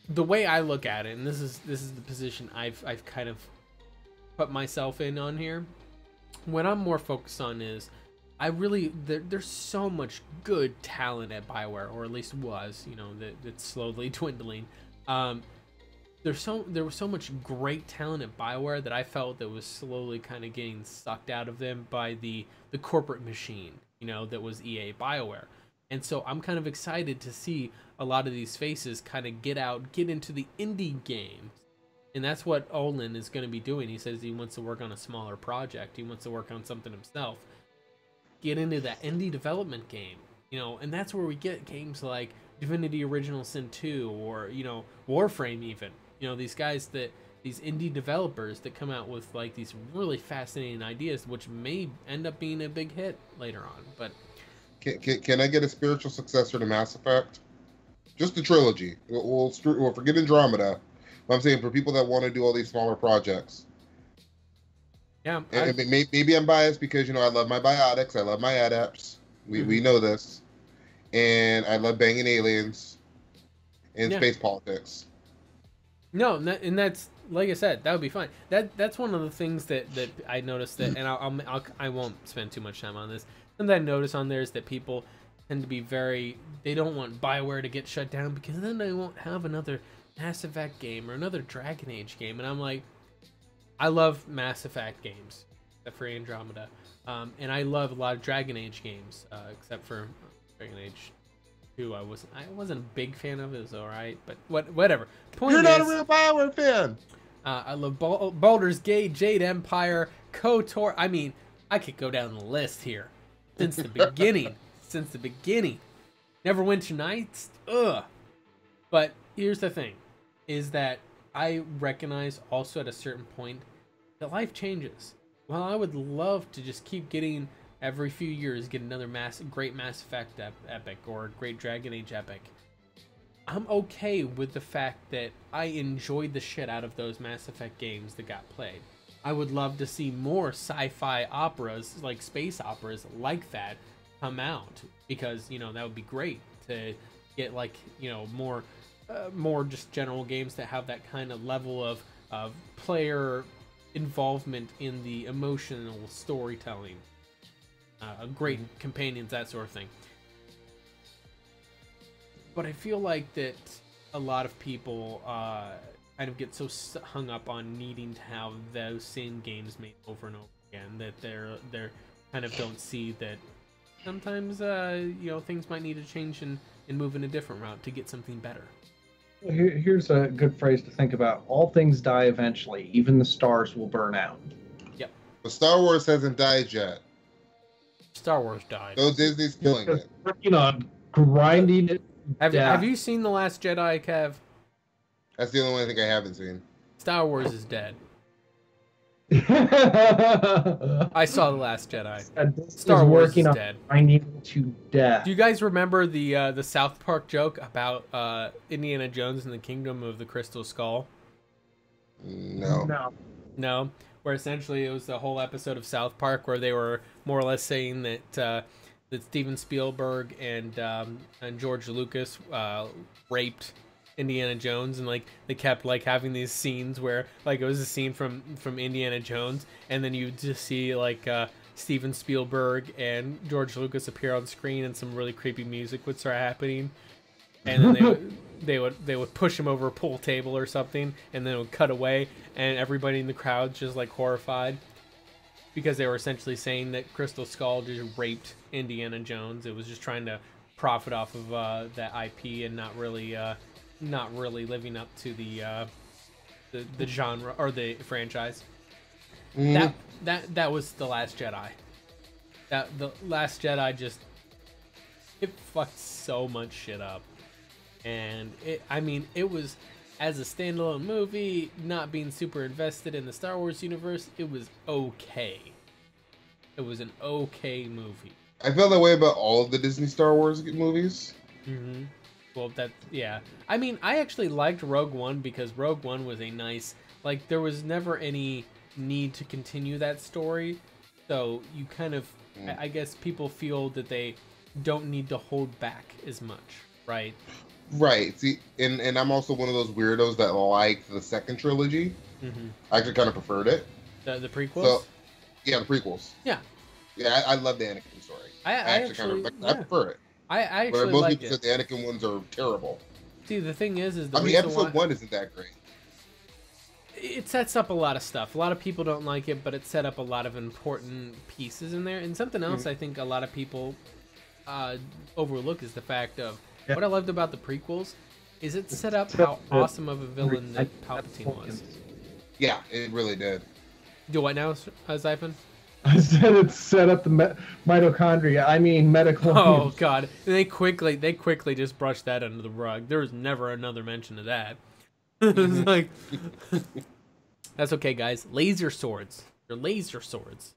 The way I look at it, and this is the position I've kind of put myself in on here. What I'm more focused on is there's so much good talent at BioWare, or at least was, that's slowly dwindling. There was so much great talent at BioWare that I felt that was slowly kind of getting sucked out of them by the corporate machine, that was EA BioWare. And so I'm kind of excited to see a lot of these faces kind of get into the indie games. And that's what Olin is going to be doing. He says he wants to work on a smaller project. He wants to work on something himself. Get into that indie development game, and that's where we get games like Divinity Original Sin 2 or, Warframe even. These indie developers that come out with like these really fascinating ideas, which may end up being a big hit later on. But can I get a spiritual successor to Mass Effect? Just the trilogy. We'll forget Andromeda. I'm saying for people that want to do all these smaller projects. Yeah. And maybe I'm biased because, I love my biotics. I love my adepts. We know this. And I love banging aliens and space politics. No, and that's, like I said, that would be fine. That's one of the things that I noticed that, and I won't spend too much time on this. Something I notice on there is that people tend to be they don't want BioWare to get shut down because then they won't have another Mass Effect game or another Dragon Age game. And I'm like, I love Mass Effect games, except for Andromeda. And I love a lot of Dragon Age games, except for Dragon Age 2. I wasn't a big fan of it. It was alright, but whatever. You're not a real BioWare fan. I love Baldur's Gate, Jade Empire, KOTOR. I mean, I could go down the list here. Since the beginning. Neverwinter Nights. Ugh. But here's the thing. Is that I recognize also at a certain point that life changes. While I would love to just keep getting every few years get another great Mass Effect epic or great Dragon Age epic, I'm okay with the fact that I enjoyed the shit out of those Mass Effect games that got played. I would love to see more sci-fi operas, like space operas like that, come out because that would be great to get more just general games that have that kind of level of player involvement in the emotional storytelling, great companions, that sort of thing. But I feel like that a lot of people kind of get so hung up on needing to have those same games made over and over again that they're kind of don't see that sometimes things might need to change and move in a different route to get something better. Well, here's a good phrase to think about. All things die eventually. Even the stars will burn out. Yep. But Star Wars hasn't died yet. Star Wars died. So Disney's killing it. Working on grinding it. Have you seen The Last Jedi, Kev? That's the only thing I haven't seen. Star Wars is dead. I saw The Last Jedi. Star Wars is dead. Grinding to death. Do you guys remember the South Park joke about Indiana Jones and the Kingdom of the Crystal Skull? No. Where essentially it was the whole episode of South Park where they were more or less saying that Steven Spielberg and George Lucas raped Indiana Jones, and they kept having these scenes where it was a scene from Indiana Jones, and then you just see Steven Spielberg and George Lucas appear on screen, and some really creepy music would start happening, and then they would push him over a pool table or something, and then it would cut away, and everybody in the crowd just like horrified, because they were essentially saying that Crystal Skull just raped Indiana Jones. It was just trying to profit off of that IP and not really living up to the genre or the franchise. That was The Last Jedi. The Last Jedi just, it fucked so much shit up. And it was, as a standalone movie, not being super invested in the Star Wars universe, it was okay. It was an okay movie. I felt that way about all of the Disney Star Wars movies. Mm-hmm. Well, yeah. I mean, I actually liked Rogue One because Rogue One was a nice, like, there was never any need to continue that story. So you kind of, I guess people feel that they don't need to hold back as much, right? Right. See, and I'm also one of those weirdos that like the second trilogy. Mm-hmm. I actually kind of preferred it. The prequels? So, yeah, the prequels. Yeah. Yeah, I love the Anakin story. I actually kind of I prefer it. I actually most like people said the Anakin ones are terrible. See, the thing is episode 1 isn't that great. It sets up a lot of stuff. A lot of people don't like it, but it set up a lot of important pieces in there. And something else I think a lot of people overlook is the fact of what I loved about the prequels is it set up how awesome of a villain that Palpatine was. Yeah, it really did. Do what now, Xaiphen? I said it set up the mitochondria. I mean, medical. Oh God! They quickly just brushed that under the rug. There was never another mention of that. It's like, that's okay, guys. Laser swords. They're laser swords.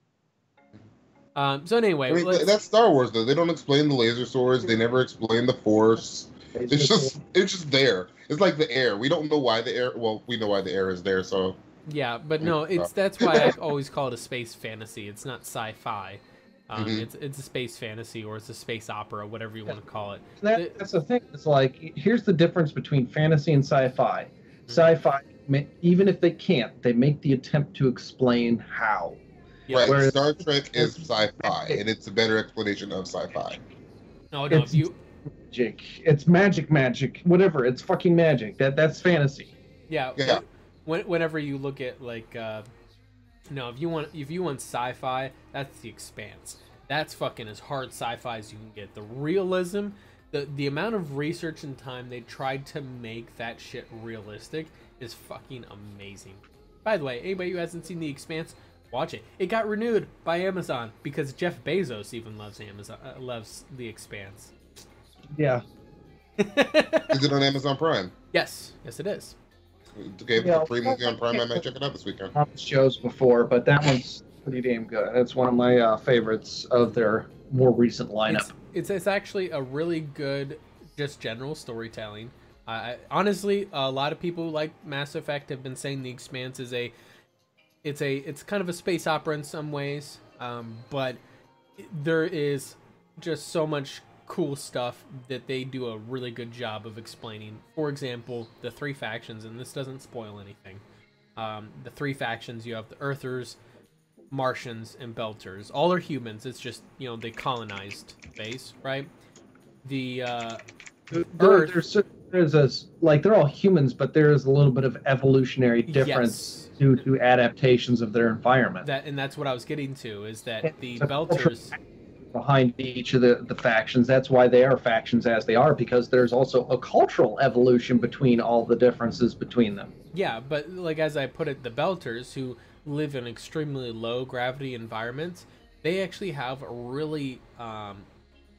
So anyway, I mean, that's Star Wars though. They don't explain the laser swords. They never explain the Force. It's just there. It's like the air. We don't know why the air. Well, we know why the air is there. So. Yeah, but no, that's why I always call it a space fantasy. It's not sci-fi. It's a space fantasy, or it's a space opera, whatever you want to call it. That's the thing. It's like, here's the difference between fantasy and sci-fi. Sci-fi, even if they can't, they make the attempt to explain how. Yeah. Right. Whereas Star Trek is sci-fi, and it's a better explanation of sci-fi. No, magic. It's magic, whatever. It's fucking magic. That's fantasy. Yeah. Whenever you look at like, if you want sci-fi, that's The Expanse. That's fucking as hard sci-fi as you can get. The realism, the amount of research and time they tried to make that shit realistic is fucking amazing. By the way, anybody who hasn't seen The Expanse, watch it. It got renewed by Amazon because Jeff Bezos even loves The Expanse. Yeah. Is it on Amazon Prime? Yes, it is. Okay, for free movie on Prime, I might check it out this weekend. Shows before, but that one's pretty damn good. That's one of my favorites of their more recent lineup. It's actually a really good, just general storytelling. Honestly, a lot of people like Mass Effect have been saying The Expanse is it's kind of a space opera in some ways, but there is just so much cool stuff that they do a really good job of explaining. For example, the three factions, and this doesn't spoil anything. The three factions, you have the Earthers, Martians, and Belters. All are humans. It's just, they colonized space, right? The Earth... they're all humans, but there is a little bit of evolutionary difference due to adaptations of their environment. And that's what I was getting to, is that the Belters... behind each of the factions. That's why they are factions as they are, because there's also a cultural evolution between all the differences between them. Yeah, but like as I put it, the Belters, who live in extremely low gravity environments, they actually have really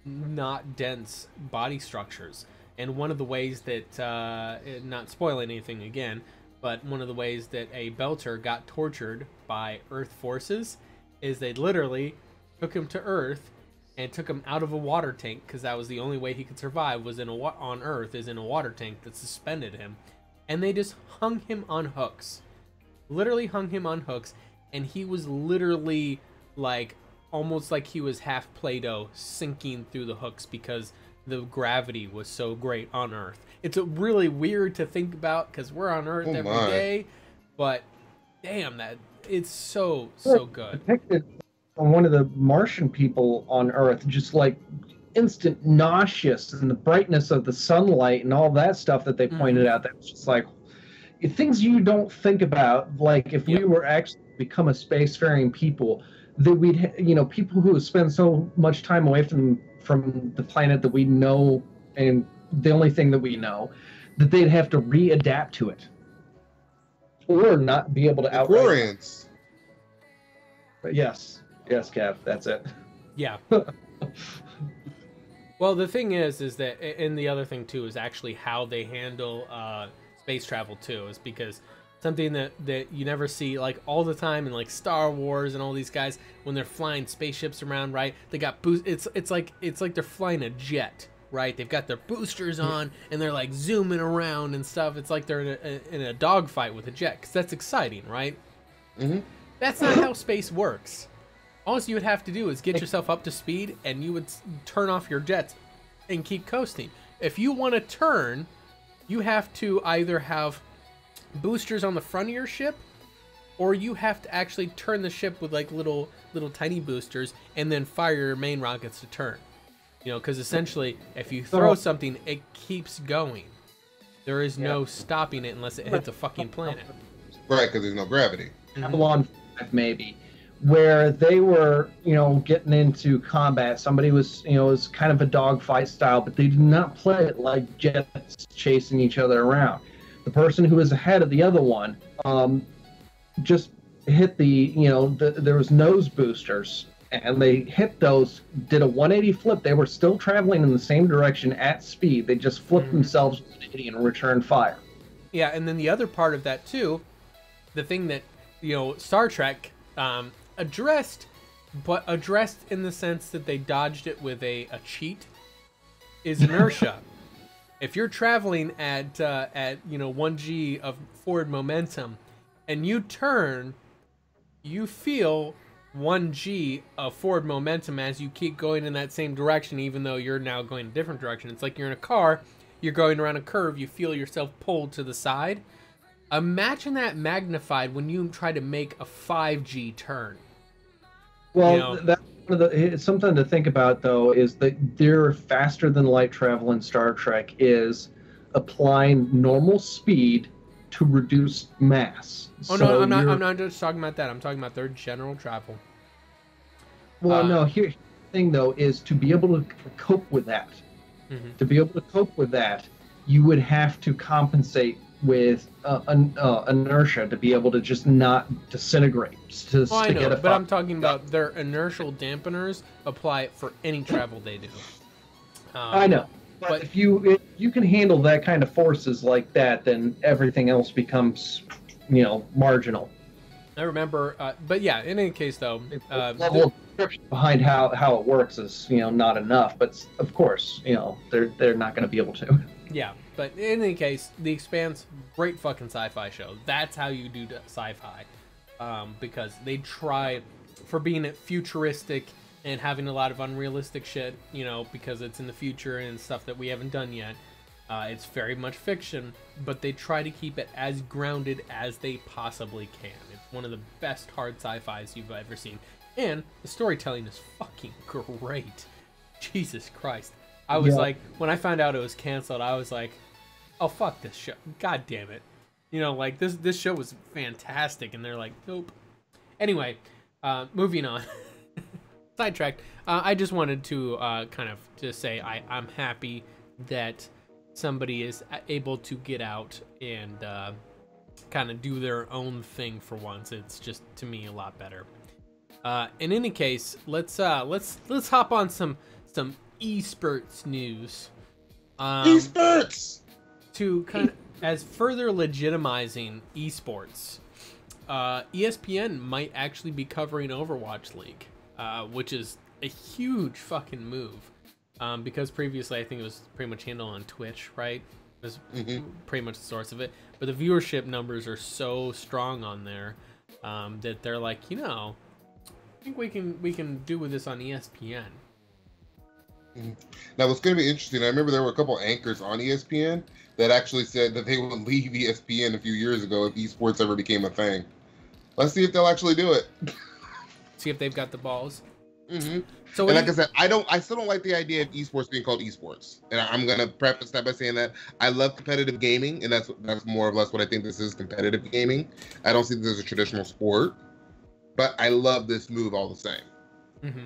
not dense body structures. And one of the ways that, not spoiling anything again, but one of the ways that a Belter got tortured by Earth forces is they literally took him to Earth and took him out of a water tank, because that was the only way he could survive, was on Earth, is in a water tank that suspended him. And they just hung him on hooks. Literally hung him on hooks, and he was literally like, almost like he was half Play-Doh sinking through the hooks because the gravity was so great on Earth. It's really weird to think about because we're on Earth every day, but damn, that it's so good. On one of the Martian people on Earth, just like instant nauseous, and the brightness of the sunlight and all that stuff that they pointed out, that was just like things you don't think about. Like if we were actually become a spacefaring people, that we'd, you know, people who spend so much time away from the planet that we know, and the only thing that we know, that they'd have to readapt to it, or not be able to outright. Yes, Kev, that's it. Yeah. Well, the thing is that, and the other thing too is actually how they handle space travel too, is because something that you never see like all the time in like Star Wars and all these guys when they're flying spaceships around, right? They got boost. It's like they're flying a jet, right? They've got their boosters on and they're like zooming around and stuff. It's like they're in a dogfight with a jet, because that's exciting, right? Mm-hmm. That's not how space works. All you would have to do is get yourself up to speed, and you would turn off your jets and keep coasting. If you want to turn, you have to either have boosters on the front of your ship, or you have to actually turn the ship with like little tiny boosters and then fire your main rockets to turn. You know, because essentially, if you throw something, it keeps going. There is no stopping it unless it hits a fucking planet. Right, because there's no gravity. Babylon 5, maybe, where they were, you know, getting into combat. Somebody was, you know, it was kind of a dogfight style, but they did not play it like jets chasing each other around. The person who was ahead of the other one just hit the, you know, there was nose boosters, and they hit those, did a 180 flip. They were still traveling in the same direction at speed. They just flipped themselves and returned fire. Yeah, and then the other part of that too, the thing that, you know, Star Trek addressed in the sense that they dodged it with a cheat, is inertia. If you're traveling at you know 1G of forward momentum and you turn, you feel 1G of forward momentum as you keep going in that same direction, even though you're now going a different direction. It's like you're in a car, you're going around a curve, you feel yourself pulled to the side. Imagine that magnified when you try to make a 5G turn. Well, you know, that's something to think about, though, is that their faster than light travel in Star Trek is applying normal speed to reduce mass. Oh, so no, I'm not just talking about that. I'm talking about their general travel. Well, no, here's the thing, though, is to be able to cope with that. Mm-hmm. To be able to cope with that, you would have to compensate with inertia to be able to just not disintegrate. I know, but I'm talking about their inertial dampeners apply it for any travel they do. I know, but if you can handle that kind of forces like that, then everything else becomes, you know, marginal. I remember, but yeah, in any case, though, the level of description behind how it works is, you know, not enough. But of course, you know, they're not going to be able to. Yeah, but in any case, The Expanse, great fucking sci-fi show. That's how you do sci-fi, because they try for being futuristic and having a lot of unrealistic shit, you know, because it's in the future and stuff that we haven't done yet. It's very much fiction, but they try to keep it as grounded as they possibly can. It's one of the best hard sci-fis you've ever seen. And the storytelling is fucking great. Jesus Christ. I was like, when I found out it was canceled, I was like, oh, fuck this show. God damn it. You know, like, this show was fantastic, and they're like, nope. Anyway, moving on. Sidetracked. I just wanted to kind of just say I'm happy that somebody is able to get out and kind of do their own thing for once. It's just, to me, a lot better. In any case, let's hop on some esports news. Esports! To kind of, as further legitimizing esports, ESPN might actually be covering Overwatch League, which is a huge fucking move. Because previously I think it was pretty much handled on Twitch, right? It was pretty much the source of it. But the viewership numbers are so strong on there that they're like, you know, I think we can do with this on ESPN. Now, what's going to be interesting, I remember there were a couple anchors on ESPN that actually said that they would leave ESPN a few years ago if esports ever became a thing. Let's see if they'll actually do it. See if they've got the balls. Mm-hmm. So, and like I said, I still don't like the idea of esports being called esports. And I'm gonna preface that by saying that I love competitive gaming, and that's more or less what I think this is, competitive gaming. I don't see this as a traditional sport, but I love this move all the same. Mm-hmm.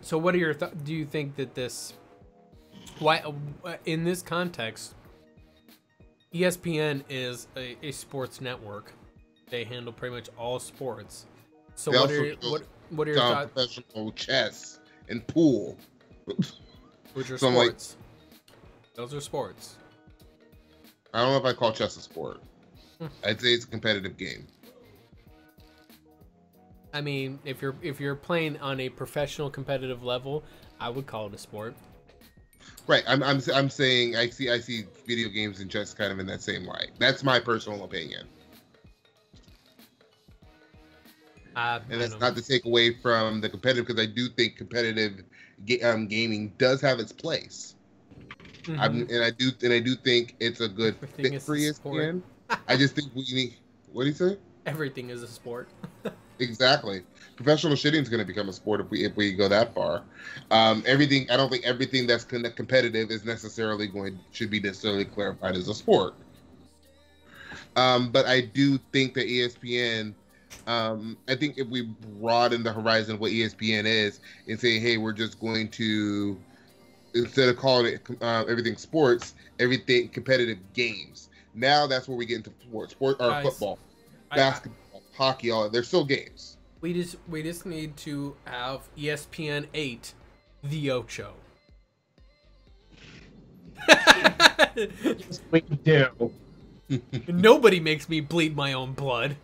So, what are your do you think that this? Why, in this context, ESPN is a sports network. They handle pretty much all sports. So what are your thoughts? Professional chess and pool, which are sports. Those are sports. I don't know if I call chess a sport. I'd say it's a competitive game. I mean, if you're playing on a professional competitive level, I would call it a sport. Right. I'm saying I see video games and chess kind of in that same light. That's my personal opinion. And that's not to take away from the competitive, because I do think competitive gaming does have its place. Mm-hmm. I do think it's a good fit for ESPN. I just think we need. What do you say? Everything is a sport. Exactly. Professional shitting is going to become a sport if we go that far. Everything. I don't think everything that's competitive is should be necessarily clarified as a sport. But I do think that ESPN. I think if we broaden the horizon of what ESPN is and say, hey, we're just going to, instead of calling it everything sports, everything competitive games. Now that's where we get into sports, football, basketball, hockey. All they're still games. We just need to have ESPN 8, the Ocho. Yes, we do. Nobody makes me bleed my own blood.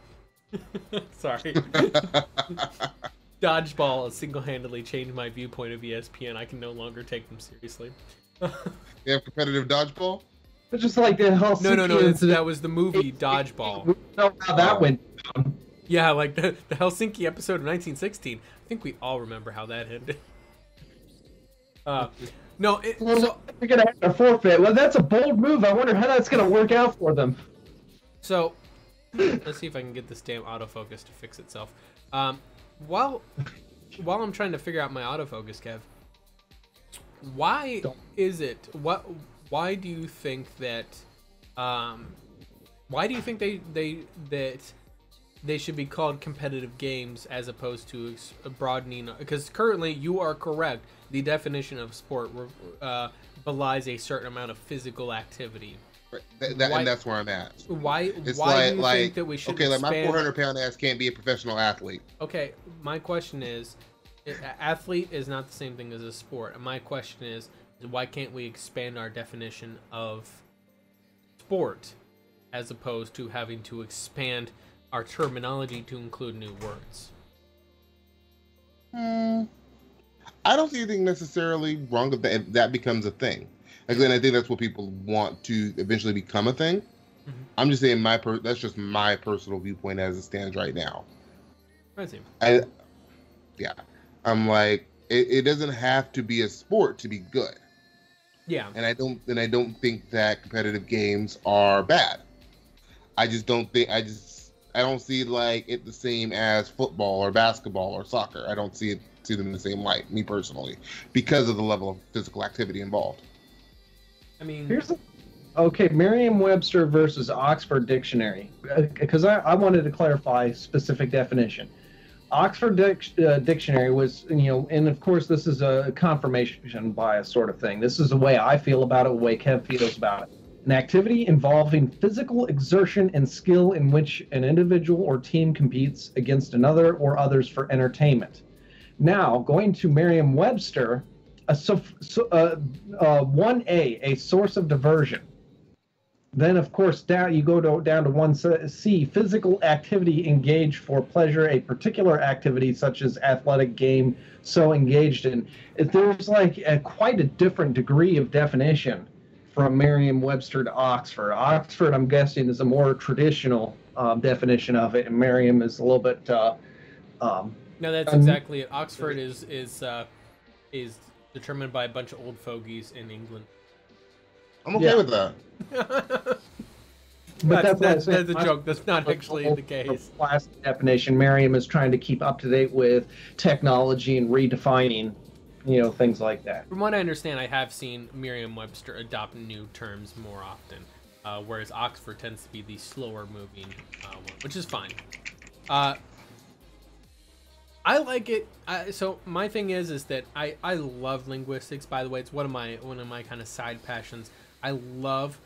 Sorry. Dodgeball single-handedly changed my viewpoint of ESPN. I can no longer take them seriously. They have competitive dodgeball? It's just like the Helsinki. No. That was the movie Dodgeball. We know how that went down. Yeah, like the Helsinki episode of 1916. I think we all remember how that ended. No, so you're gonna have to forfeit. Well, that's a bold move. I wonder how that's gonna work out for them. So, let's see if I can get this damn autofocus to fix itself. While I'm trying to figure out my autofocus, Kev, why is it? Why do you think that? Why do you think that they should be called competitive games as opposed to broadening? Because currently, you are correct. The definition of sport belies a certain amount of physical activity. And that's where I'm at. Why do you think that we should expand... my 400-pound ass can't be a professional athlete. Okay, my question is, athlete is not the same thing as a sport. And my question is, why can't we expand our definition of sport as opposed to having to expand our terminology to include new words? I don't see anything necessarily wrong with that if that becomes a thing. Again, I think that's what people want to eventually become a thing. Mm-hmm. I'm just saying that's just my personal viewpoint as it stands right now. I see. I'm like, it doesn't have to be a sport to be good. Yeah. And I don't think that competitive games are bad. I don't see like it the same as football or basketball or soccer. I don't see them in the same light, me personally, because of the level of physical activity involved. I mean, Merriam-Webster versus Oxford Dictionary, because I wanted to clarify specific definition. Oxford Dictionary was, and of course this is a confirmation bias sort of thing. This is the way I feel about it, the way Kev feels about it. An activity involving physical exertion and skill in which an individual or team competes against another or others for entertainment. Now, going to Merriam-Webster, 1A, a source of diversion. Then, of course, you go down to 1C, physical activity engaged for pleasure, a particular activity such as athletic game so engaged in. There's like quite a different degree of definition from Merriam-Webster to Oxford. Oxford, I'm guessing, is a more traditional definition of it, and Merriam is a little bit... No, that's exactly it. Oxford is determined by a bunch of old fogies in England. I'm okay with that. But that's a joke. That's not actually the case. Classic definition. Merriam is trying to keep up to date with technology and redefining, things like that. From what I understand, I have seen Merriam-Webster adopt new terms more often, whereas Oxford tends to be the slower moving one, which is fine. I like it. So my thing is that I love linguistics. By the way, it's one of my kind of side passions. I love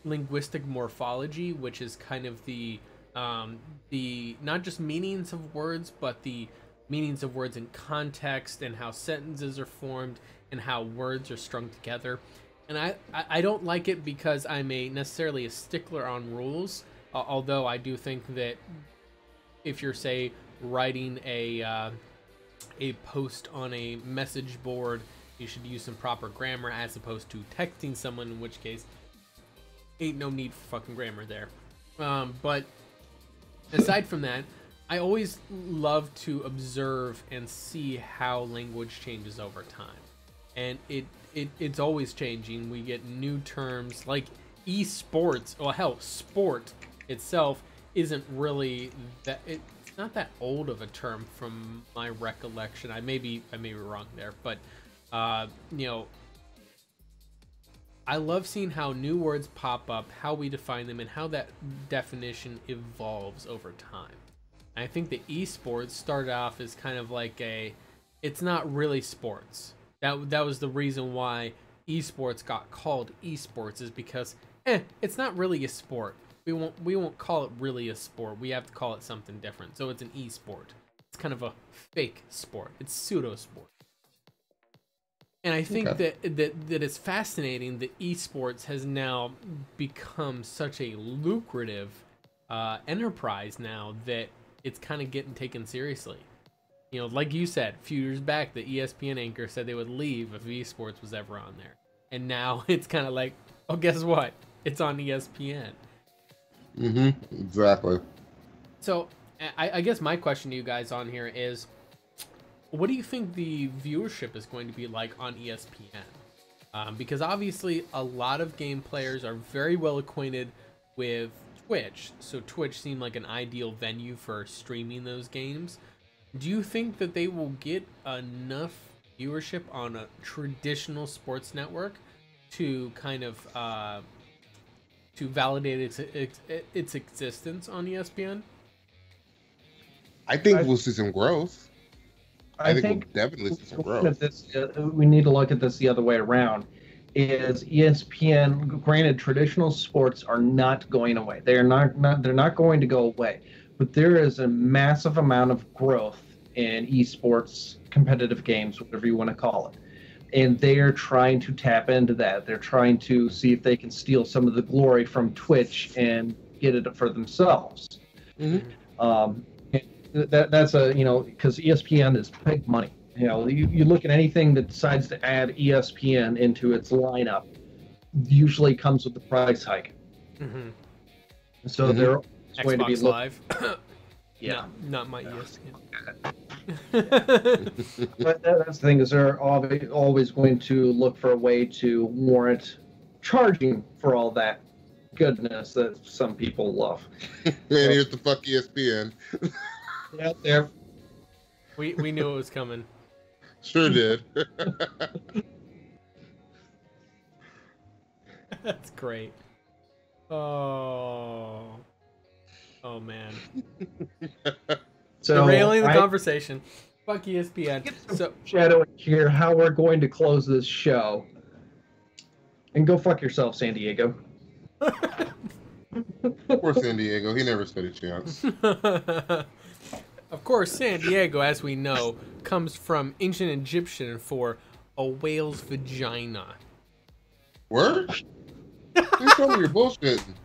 linguistic morphology, which is kind of the not just meanings of words, but the meanings of words in context and how sentences are formed and how words are strung together. And I don't like it because I'm necessarily a stickler on rules. Although I do think that if you're, say, writing a post on a message board, you should use some proper grammar as opposed to texting someone, in which case ain't no need for fucking grammar there. But aside from that, I always love to observe and see how language changes over time, and it's always changing. We get new terms like esports. Well, hell, sport itself isn't really that. It's not that old of a term from my recollection. I may be wrong there, but I love seeing how new words pop up, how we define them, and how that definition evolves over time. And I think the esports started off as kind of like it's not really sports. That was the reason why esports got called esports, is because it's not really a sport. We won't call it really a sport. We have to call it something different. So it's an e-sport. It's kind of a fake sport. It's pseudo sport. And I think that it's fascinating that esports has now become such a lucrative enterprise now that it's kind of getting taken seriously. Like you said, a few years back, the ESPN anchor said they would leave if esports was ever on there. And now it's kind of like, oh, guess what? It's on ESPN. Exactly. So I guess my question to you guys on here is, what do you think the viewership is going to be like on ESPN? Because obviously a lot of game players are very well acquainted with Twitch, so Twitch seemed like an ideal venue for streaming those games. Do you think that they will get enough viewership on a traditional sports network to kind of to validate its existence on ESPN? I think we'll see some growth. I think we'll definitely see some growth. We need to look at this the other way around. Is ESPN, granted, traditional sports are not going away. They're not going to go away. But there is a massive amount of growth in esports, competitive games, whatever you want to call it. And they are trying to tap into that. They're trying to see if they can steal some of the glory from Twitch and get it for themselves. That's because ESPN is big money. You look at anything that decides to add ESPN into its lineup, usually comes with the price hike. So they're going to be Live. Yeah, not my ESPN. But that's the thing, is they're always going to look for a way to warrant charging for all that goodness that some people love. And here's the fuck ESPN. Out there. We knew it was coming. Sure did. That's great. Oh man. So derailing the conversation. Fuck ESPN. So shadowing here how we're going to close this show. And go fuck yourself, San Diego. Poor San Diego. He never stood a chance. Of course, San Diego, as we know, comes from ancient Egyptian for a whale's vagina. Word? Please tell me you're bullshitting.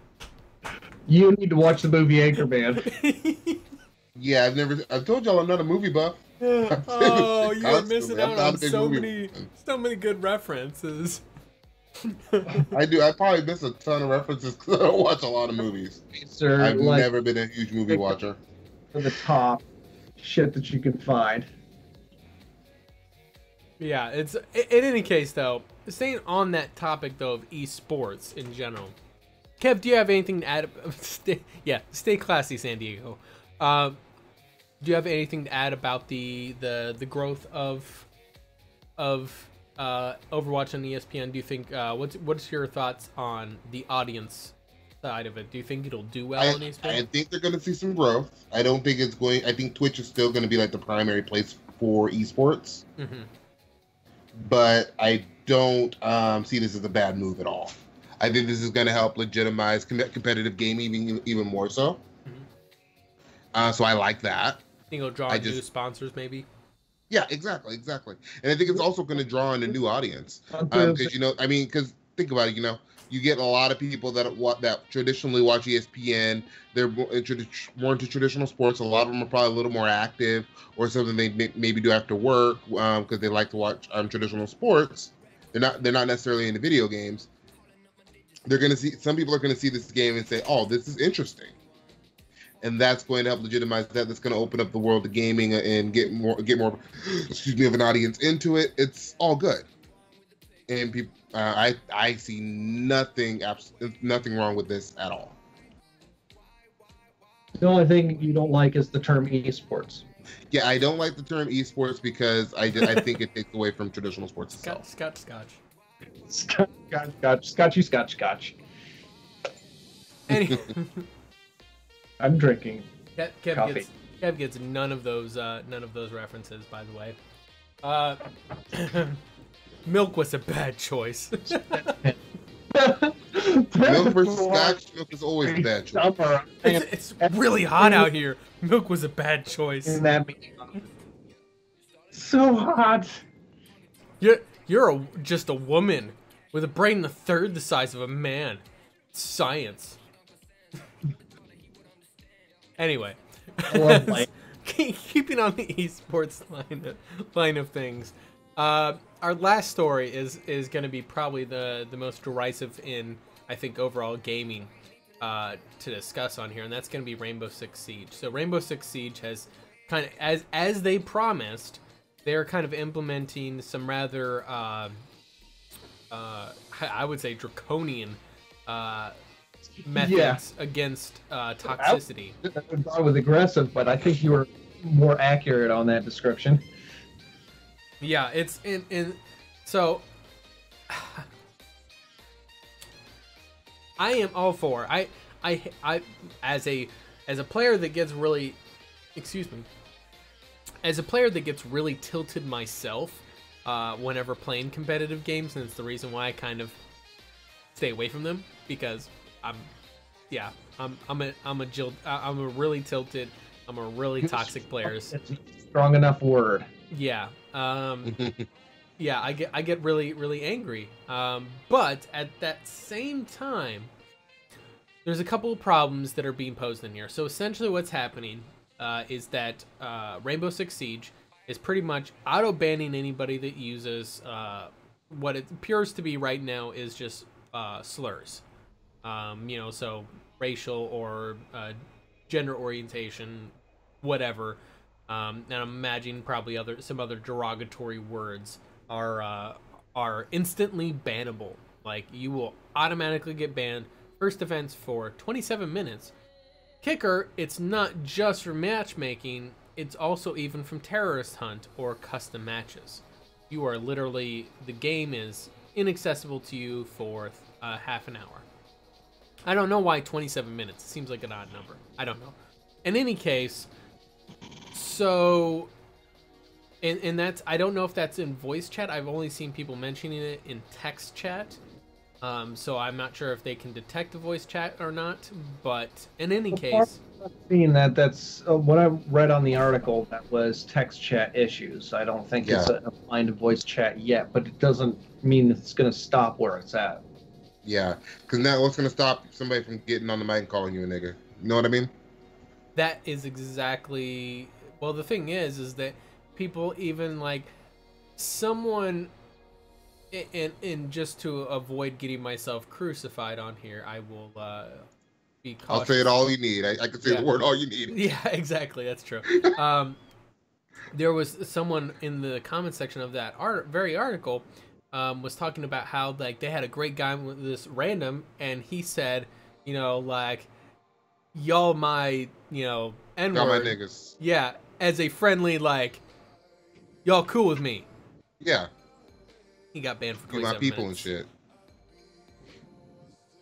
You need to watch the movie Anchorman. Yeah, I've told y'all I'm not a movie buff. Oh, you are missing out on so many good references. I probably miss a ton of references because I don't watch a lot of movies. I've never been a huge movie watcher. For the top shit that you can find. Yeah, it's in any case though, staying on that topic though of esports in general, Kev, do you have anything to add? Stay classy, San Diego. Do you have anything to add about the growth of Overwatch on ESPN? Do you think what's your thoughts on the audience side of it? Do you think it'll do well on ESPN? I think they're going to see some growth. I don't think it's going. I think Twitch is still going to be like the primary place for esports, but I don't see this as a bad move at all. I think this is going to help legitimize competitive gaming even more so. So I like that. Think it'll draw new sponsors, maybe. Yeah, exactly. And I think it's also going to draw in a new audience because because think about it, you get a lot of people that traditionally watch ESPN. They're more into traditional sports. A lot of them are probably a little more active, or something they maybe do after work because they like to watch traditional sports. They're not necessarily into video games. Some people are going to see this game and say, "Oh, this is interesting." And that's going to help legitimize that. That's going to open up the world of gaming and get more, of an audience into it. It's all good. And people, I see nothing wrong with this at all. The only thing you don't like is the term esports. Yeah, I don't like the term esports because I think it takes away from traditional sports itself. Scotch. Anyway. I'm drinking coffee. Kev gets none of those references, by the way. Milk was a bad choice. Milk versus Scotch. Milk is always a bad choice. It's really hot out here. Milk was a bad choice. So hot. You're just a woman with a brain a third the size of a man. Science. Anyway, keeping on the esports line of things, our last story is going to be probably the most derisive in, I think, overall gaming to discuss on here, and that's going to be Rainbow Six Siege. So Rainbow Six Siege has kind of, as they promised, they're kind of implementing some rather, I would say, draconian methods against toxicity. I was aggressive, but I think you were more accurate on that description. Yeah, it's so I am all for I as a player that gets really tilted myself whenever playing competitive games, and it's the reason why I kind of stay away from them, because I'm a really tilted, I'm a really toxic player. Strong enough word. Yeah. Yeah, I get really angry. But at that same time, there's a couple of problems that are being posed in here. So essentially what's happening is that Rainbow Six Siege is pretty much auto-banning anybody that uses what it appears to be right now is just slurs. So racial or gender orientation, whatever. And I'm imagining probably some other derogatory words are instantly bannable. Like, you will automatically get banned. First offense for 27 minutes. Kicker, it's not just for matchmaking, it's also even from terrorist hunt or custom matches. You are literally, the game is inaccessible to you for half an hour. I don't know why 27 minutes. It seems like an odd number. I don't know. In any case, so, and that's, I don't know if that's in voice chat. I've only seen people mentioning it in text chat. So I'm not sure if they can detect the voice chat or not. But in any case, seeing that's what I read on the article, that was text chat issues. I don't think it's applying to voice chat yet, but it doesn't mean it's going to stop where it's at. Yeah, because now what's going to stop somebody from getting on the mic and calling you a nigga? You know what I mean? That is exactly, well, the thing is that people even, like, someone, and just to avoid getting myself crucified on here, I will be cautious. I'll say it all you need. I can say the word all you need. Yeah, exactly. That's true. There was someone in the comment section of that very article was talking about how, like, they had a great guy with this random, and he said you know, like, y'all my, you know, N-word. Y'all my niggas. Yeah, as a friendly, like, y'all cool with me. Yeah. He got banned for 27 my people minutes. and shit.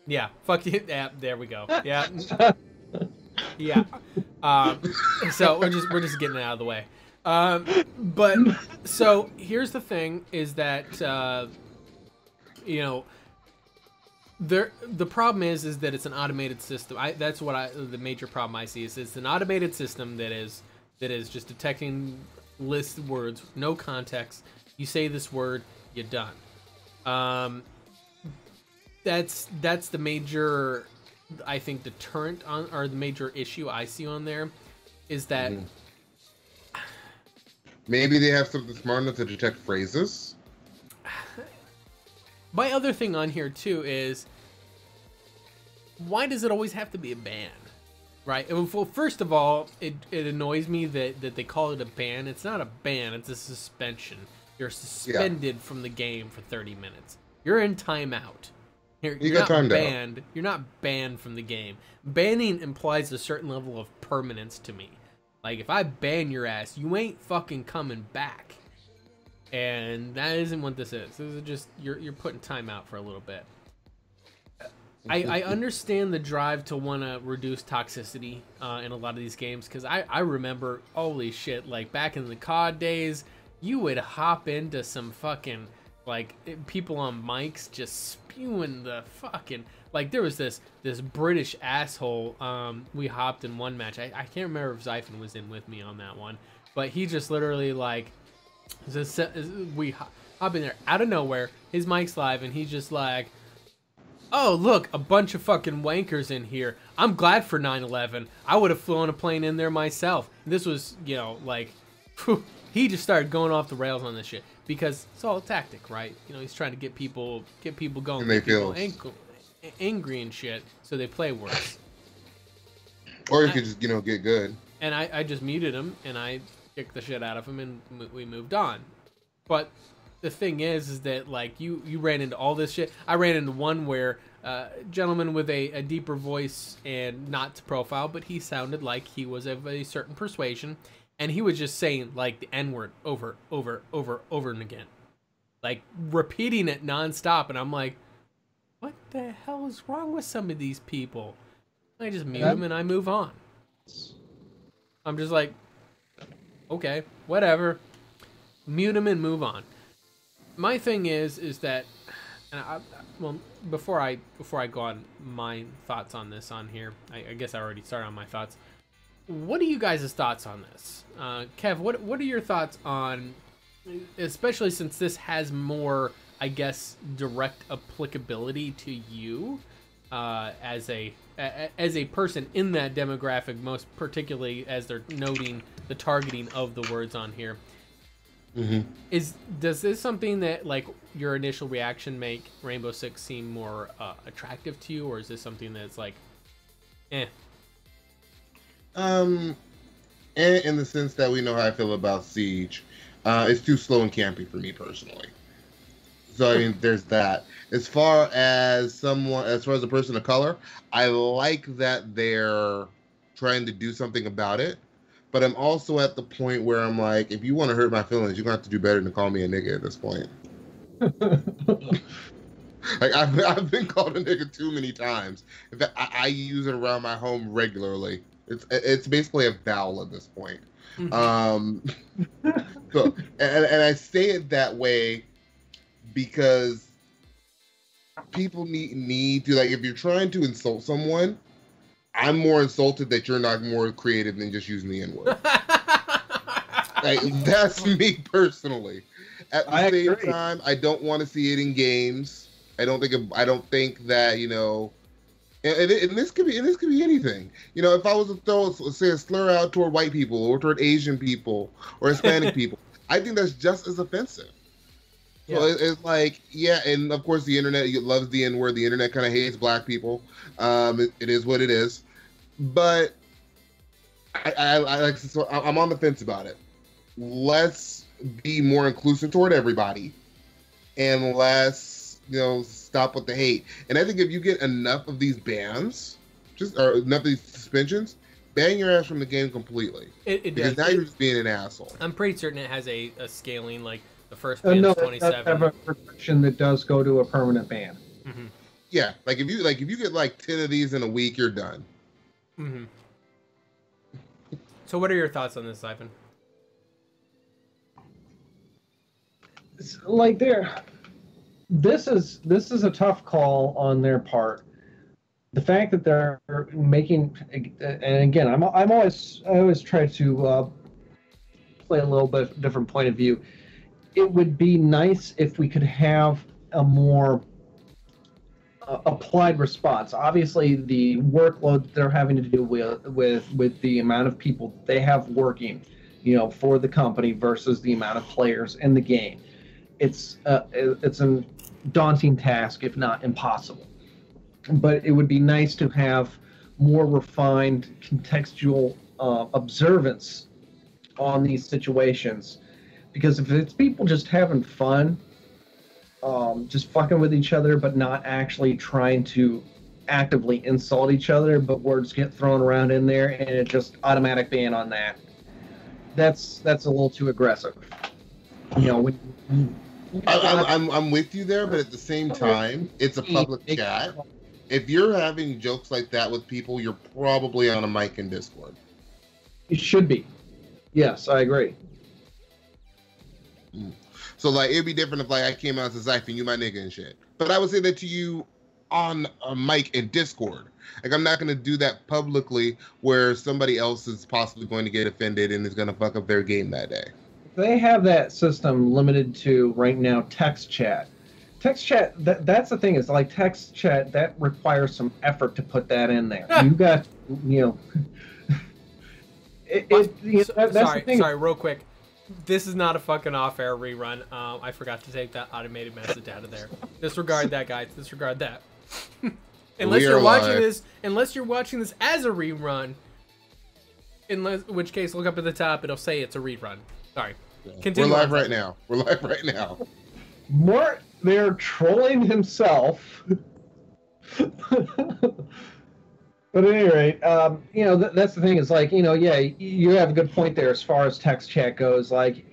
Yeah, fuck you. Yeah, there we go. Yeah. Yeah. So we're just getting it out of the way. But so here's the thing is that you know, the problem is that it's an automated system. That's what the major problem I see is it's an automated system that is just detecting list words, no context. You say this word, you're done. That's the major, I think, deterrent on, or the major issue I see on there, is that maybe they have something smart enough to detect phrases. My other thing on here too is, why does it always have to be a ban, right? Well, first of all, it annoys me that they call it a ban. It's not a ban; it's a suspension. You're suspended from the game for 30 minutes. You're in timeout. You're not banned. You're not banned from the game. Banning implies a certain level of permanence to me. Like, if I ban your ass, you ain't fucking coming back. And that isn't what this is. This is just you're putting time out for a little bit. I understand the drive to want to reduce toxicity in a lot of these games, because I remember, holy shit, like back in the COD days, you would hop into some fucking, like, people on mics just spewing the fucking, like, there was this British asshole, we hopped in one match. I can't remember if Xaiphen was in with me on that one, but he just literally, like, we hop in there out of nowhere, his mic's live, and he's just like, oh, look, a bunch of fucking wankers in here. I'm glad for 9/11. I would have flown a plane in there myself. This was, you know, like, whew, he just started going off the rails on this shit, because it's all a tactic, right? You know, he's trying to get people going, and get people angry and shit, so they play worse. Or you could just, you know, get good. And I just muted him, and I kicked the shit out of him, and we moved on. But the thing is that, like, you ran into all this shit. I ran into one where gentleman with a deeper voice, and not to profile, but he sounded like he was of a certain persuasion, and he was just saying, like, the N-word over and again, like, repeating it nonstop. And I'm like, what the hell is wrong with some of these people? I just mute him and I move on. I'm just like, okay, whatever. Mute him and move on. My thing is that, and well, before I go on my thoughts on this on here, I guess I already started on my thoughts. What are you guys' thoughts on this? Kev, what are your thoughts on, especially since this has more, I guess, direct applicability to you as a person in that demographic, most particularly as they're noting the targeting of the words on here. Does this something that, like, your initial reaction make Rainbow Six seem more attractive to you, or is this something that's like, eh? In the sense that we know how I feel about Siege, it's too slow and campy for me personally. So I mean, there's that. As far as a person of color, I like that they're trying to do something about it. But I'm also at the point where I'm like, if you want to hurt my feelings, you're going to have to do better than call me a nigga at this point. Like, I've been called a nigga too many times. In fact, I use it around my home regularly. It's basically a vowel at this point. So, and I say it that way because people need to, like, if you're trying to insult someone, I'm more insulted that you're not more creative than just using the N-word. Like, that's me personally. At the same time, I don't want to see it in games. I don't think that, you know, and this could be anything. You know, if I was to say a slur out toward white people or toward Asian people or Hispanic people, I think that's just as offensive. Yeah. So it's like, yeah, and of course the internet loves the N-word. The internet kind of hates black people. It is what it is. But I like, so I'm on the fence about it. Let's be more inclusive toward everybody, and let's stop with the hate. And I think if you get enough of these bans, or enough of these suspensions, ban your ass from the game completely. Because now you're just being an asshole. I'm pretty certain it has a scaling, like the first ban is 27. It does have a protection that does go to a permanent ban. Mm-hmm. Yeah, like if you get like 10 of these in a week, you're done. Mm-hmm. So what are your thoughts on this, Xaiphen? Like this is a tough call on their part. The fact that they're making, and again, I always try to play a little bit different point of view. It would be nice if we could have a more applied response. Obviously, the workload they're having to do with the amount of people they have working, for the company versus the amount of players in the game. It's a daunting task, if not impossible. But it would be nice to have more refined contextual observance on these situations, because if it's people just having fun, just fucking with each other, but not actually trying to actively insult each other, but words get thrown around in there, and it just automatic ban on that. That's a little too aggressive. I'm with you there, but at the same time, it's a public chat. If you're having jokes like that with people, you're probably on a mic in Discord. It should be. Yes, I agree. So, like, it'd be different if, like, I came out to Xaiphen, you my nigga and shit. But I would say that to you on a mic in Discord. Like, I'm not going to do that publicly where somebody else is possibly going to get offended and is going to fuck up their game that day. They have that system limited to, right now, text chat. Text chat, that's the thing, is like text chat, that requires some effort to put that in there. You got, Sorry, real quick. This is not a fucking off-air rerun. I forgot to take that automated message out of there. Disregard that, guys. Disregard that. Unless you're watching this as a rerun, in which case, look up at the top. It'll say it's a rerun. Sorry. Continue. We're live right now. They're trolling himself. But at any rate, that's the thing, is like, you have a good point there as far as text chat goes. Like,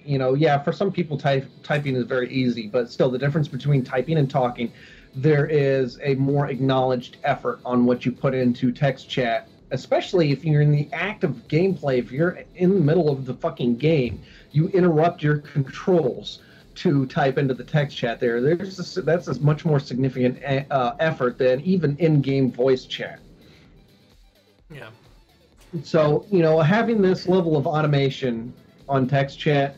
for some people typing is very easy, but still the difference between typing and talking, there is a more acknowledged effort on what you put into text chat, especially if you're in the act of gameplay. If you're in the middle of the fucking game, you interrupt your controls to type into the text chat there. That's a much more significant effort than even in-game voice chat. Yeah. So, having this level of automation on text chat,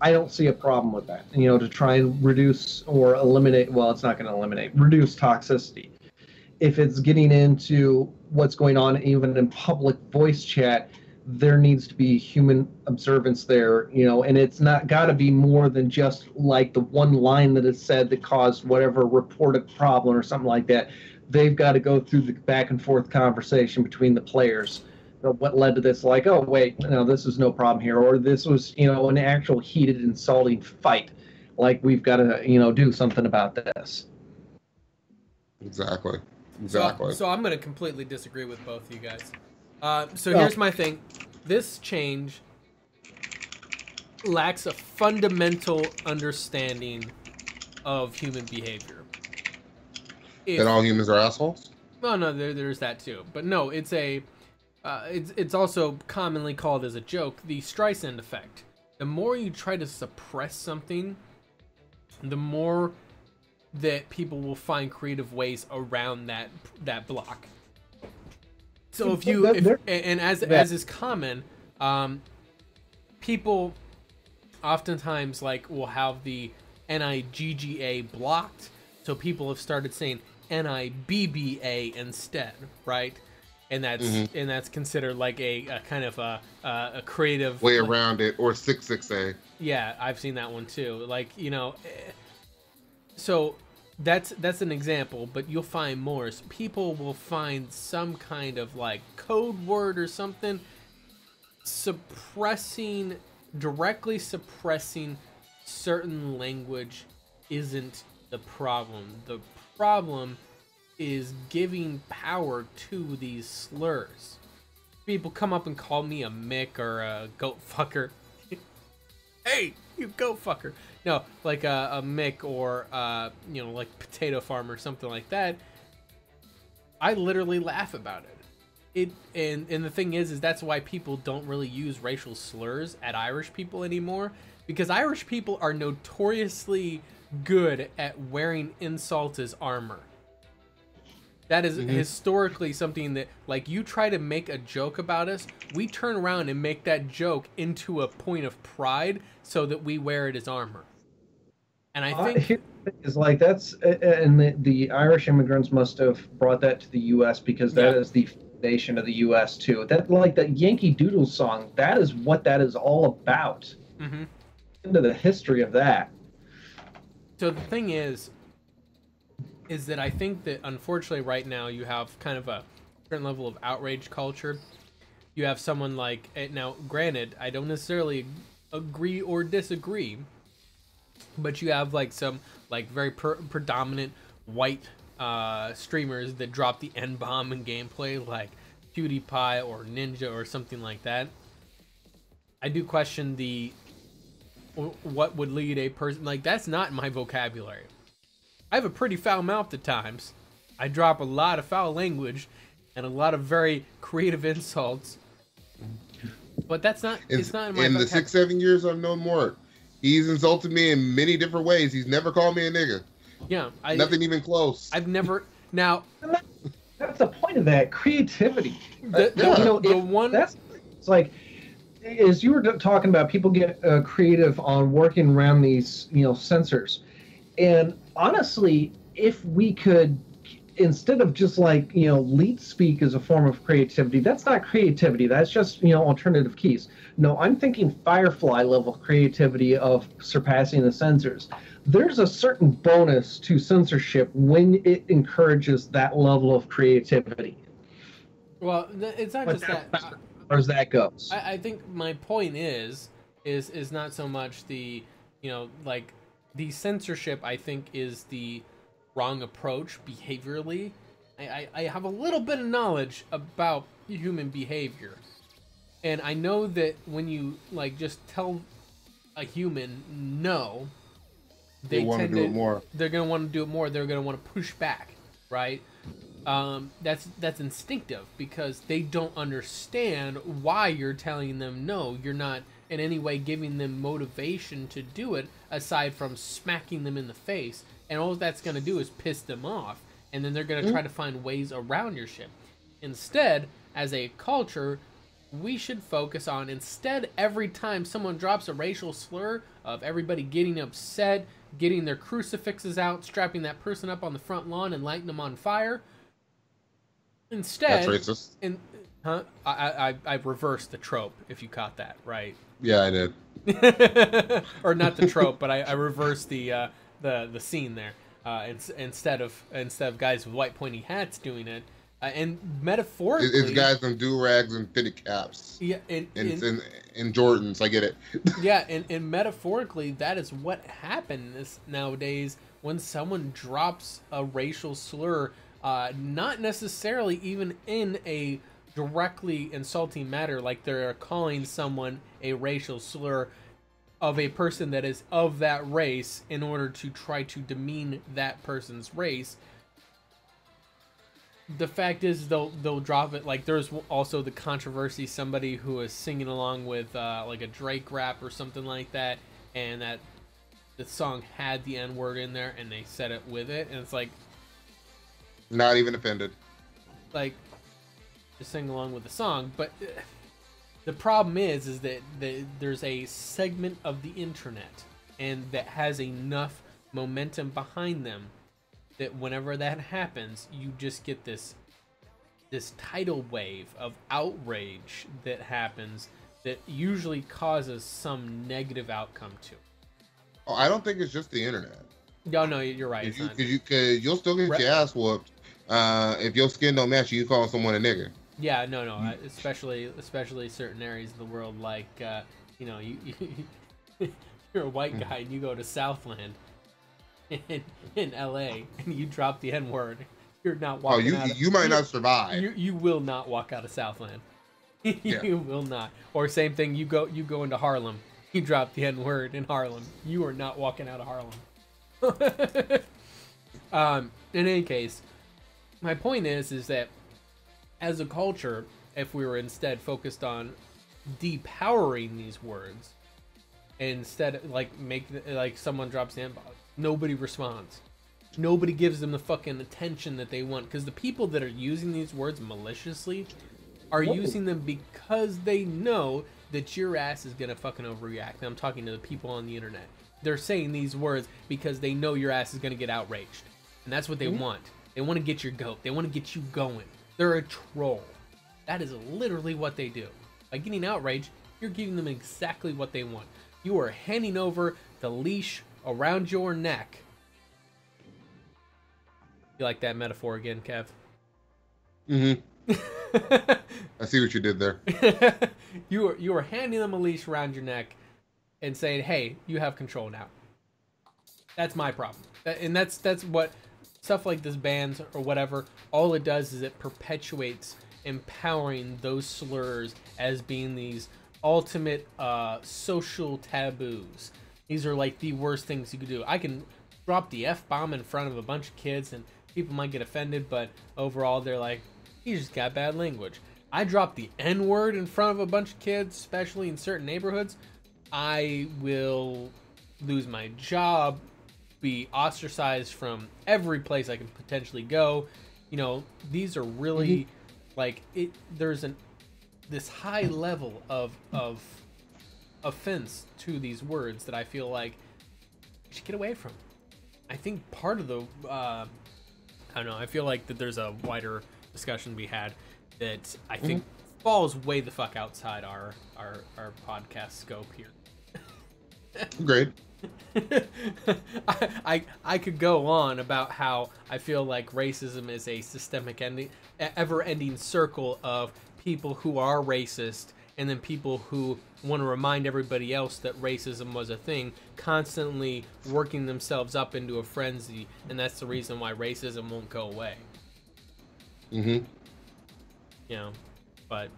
I don't see a problem with that. To try and reduce or eliminate, well, it's not going to eliminate, reduce toxicity. If it's getting into what's going on even in public voice chat, there needs to be human observance there, and it's not got to be more than just like the one line that is said that caused whatever reported problem or something like that. They've got to go through the back and forth conversation between the players. What led to this? Like, oh, wait, no, this was no problem here. Or this was, an actual heated, insulting fight. Like, we've got to, do something about this. Exactly. So I'm going to completely disagree with both of you guys. Here's my thing. This change lacks a fundamental understanding of human behavior. That all humans are assholes? Well, no, there's that too. But no, it's also commonly called as a joke the Streisand effect. The more you try to suppress something, the more that people will find creative ways around that block. So as is common, people oftentimes will have the NIGGA blocked, so people have started saying NIBBA instead, right? And that's considered like a kind of a creative way around it, or 66A. Yeah, I've seen that one too. So that's an example, but you'll find more. So people will find some kind of code word or something directly suppressing certain language isn't the problem. The problem is giving power to these slurs. People come up and call me a Mick or a goat fucker. Hey, you goat fucker. No, like a Mick or you know, like potato farm or something like that. I literally laugh about it. And the thing is that's why people don't really use racial slurs at Irish people anymore, because Irish people are notoriously good at wearing insult as armor. That is historically something that, like, you try to make a joke about us, we turn around and make that joke into a point of pride so that we wear it as armor. And I think is like that's, and the Irish immigrants must have brought that to the U.S. because that is the foundation of the U.S. too. That, like, the Yankee Doodle song, that is what that is all about. Into the history of that. So the thing is that I think that unfortunately right now you have kind of a certain level of outrage culture. You have someone like, now granted, I don't necessarily agree or disagree, but you have like some like very predominant white streamers that drop the N-bomb in gameplay, like PewDiePie or Ninja or something like that. I do question what would lead a person, like, that's not in my vocabulary. I have a pretty foul mouth at times. I drop a lot of foul language and a lot of very creative insults. But that's not, it's not in my vocabulary. In the 6-7 years I've known Mort, he's insulted me in many different ways. He's never called me a nigga. Yeah. Nothing even close. I've never, now. That's the point of that, creativity. It's like, as you were talking about, people get creative on working around these, sensors. And honestly, if we could, instead of just like, leet speak as a form of creativity, that's not creativity. That's just, alternative keys. No, I'm thinking Firefly level creativity of surpassing the censors. There's a certain bonus to censorship when it encourages that level of creativity. Well, it's not just that. As far as that goes. I think my point is not so much the, like, the censorship, I think, is the wrong approach behaviorally. I have a little bit of knowledge about human behavior. And I know that when you, like, just tell a human no, they want to do it more. They're going to want to do it more. They're going to want to push back, right? That's instinctive because they don't understand why you're telling them no. You're not in any way giving them motivation to do it aside from smacking them in the face, and all that's going to do is piss them off, and then they're going to try to find ways around your shit. Instead, as a culture, we should focus on, instead, every time someone drops a racial slur, of everybody getting upset, getting their crucifixes out, strapping that person up on the front lawn and lighting them on fire. Instead, that's racist. I reversed the trope, if you caught that, right? Yeah, I did. Or not the trope, but I reversed the scene there. Instead of guys with white pointy hats doing it, and metaphorically, it's guys in do-rags and fitted caps. Yeah, and Jordans. I get it. Yeah, and metaphorically, that is what happens nowadays when someone drops a racial slur. Not necessarily even in a directly insulting manner, like they're calling someone a racial slur of a person that is of that race in order to try to demean that person's race. The fact is they'll drop it. Like, there's also the controversy, somebody who was singing along with like a Drake rap or something like that, and that the song had the N-word in there and they said it with it, and it's like, not even offended. Like, just sing along with the song. But the problem is that there's a segment of the internet and that has enough momentum behind them that whenever that happens, you just get this tidal wave of outrage that happens that usually causes some negative outcome to. Oh, I don't think it's just the internet. No, you're right. Because you'll still get your ass whooped if your skin don't match you call someone a nigger. Yeah, no, especially certain areas of the world, like you're a white guy and you go to Southland, in LA and you drop the N-word, you're not walking out. You might not survive. You will not walk out of Southland. You will not. Or same thing, you go into Harlem. You drop the N-word in Harlem. You are not walking out of Harlem. In any case, my point is that as a culture, if we were instead focused on depowering these words, instead like someone drops the N-bomb, nobody responds. Nobody gives them the fucking attention that they want, because the people that are using these words maliciously are using them because they know that your ass is gonna fucking overreact. And I'm talking to the people on the internet. They're saying these words because they know your ass is gonna get outraged, and that's what they want. They want to get your goat. They want to get you going. They're a troll. That is literally what they do. By getting outraged, you're giving them exactly what they want. You are handing over the leash around your neck. You like that metaphor again, Kev? I see what you did there. You are handing them a leash around your neck and saying, hey, you have control now. That's my problem. And that's what stuff like this bans or whatever, all it does is it perpetuates empowering those slurs as being these ultimate social taboos. These are like the worst things you could do. I can drop the F-bomb in front of a bunch of kids and people might get offended, but overall they're like, he just got bad language. I drop the N-word in front of a bunch of kids, especially in certain neighborhoods, I will lose my job, be ostracized from every place I can potentially go. You know, these are really like it. There's this high level of offense to these words that I feel like you should get away from. I think part of the I don't know. I feel like that there's a wider discussion to be had that I think falls way the fuck outside our podcast scope here. Great. I could go on about how I feel like racism is a systemic ever-ending circle of people who are racist and then people who want to remind everybody else that racism was a thing, constantly working themselves up into a frenzy, and that's the reason why racism won't go away. You know, but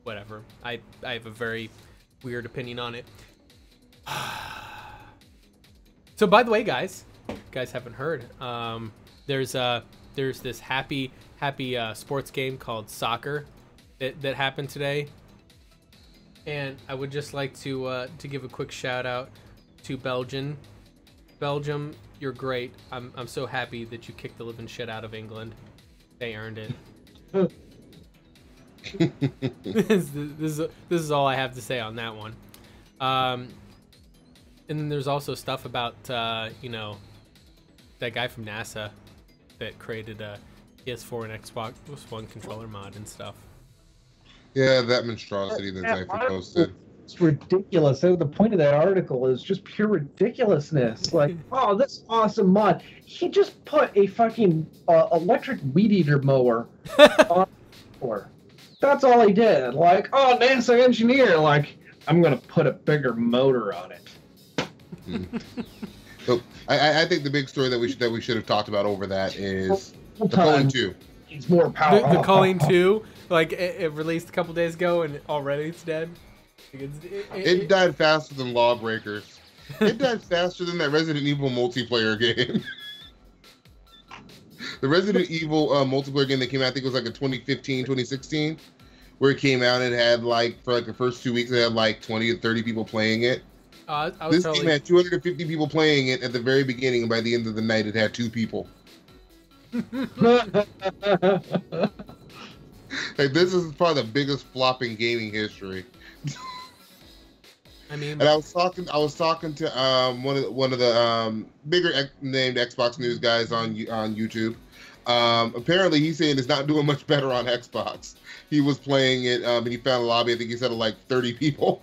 whatever. I have a very weird opinion on it. So by the way, guys, if you guys haven't heard, there's this happy sports game called soccer that happened today, and I would just like to give a quick shout out to Belgium. Belgium, you're great. I'm so happy that you kicked the living shit out of England. They earned it. This is all I have to say on that one. And then there's also stuff about, you know, that guy from NASA that created a PS4 and Xbox One controller mod and stuff. Yeah, that monstrosity that Xaiphen posted. It's ridiculous. The point of that article is just pure ridiculousness. Like, oh, this awesome mod. He just put a fucking electric weed eater mower on the floor. That's all he did. Like, oh, NASA engineer. Like, I'm going to put a bigger motor on it. So I think the big story that we should have talked about over that is the Calling 2. It's more powerful. The Calling 2, like it released a couple days ago and already it's dead. It died faster than Lawbreakers. It died faster than that Resident Evil multiplayer game. The Resident Evil multiplayer game that came out, I think it was like in 2015, 2016, where it came out. It had like for like the first 2 weeks, it had like 20 to 30 people playing it. This game had 250 people playing it at the very beginning, and by the end of the night, it had 2 people. Like, this is probably the biggest flop in gaming history. I mean, and I was talking to one of the bigger named Xbox news guys on YouTube. Apparently, he's saying it's not doing much better on Xbox. He was playing it, and he found a lobby. I think he said of like 30 people.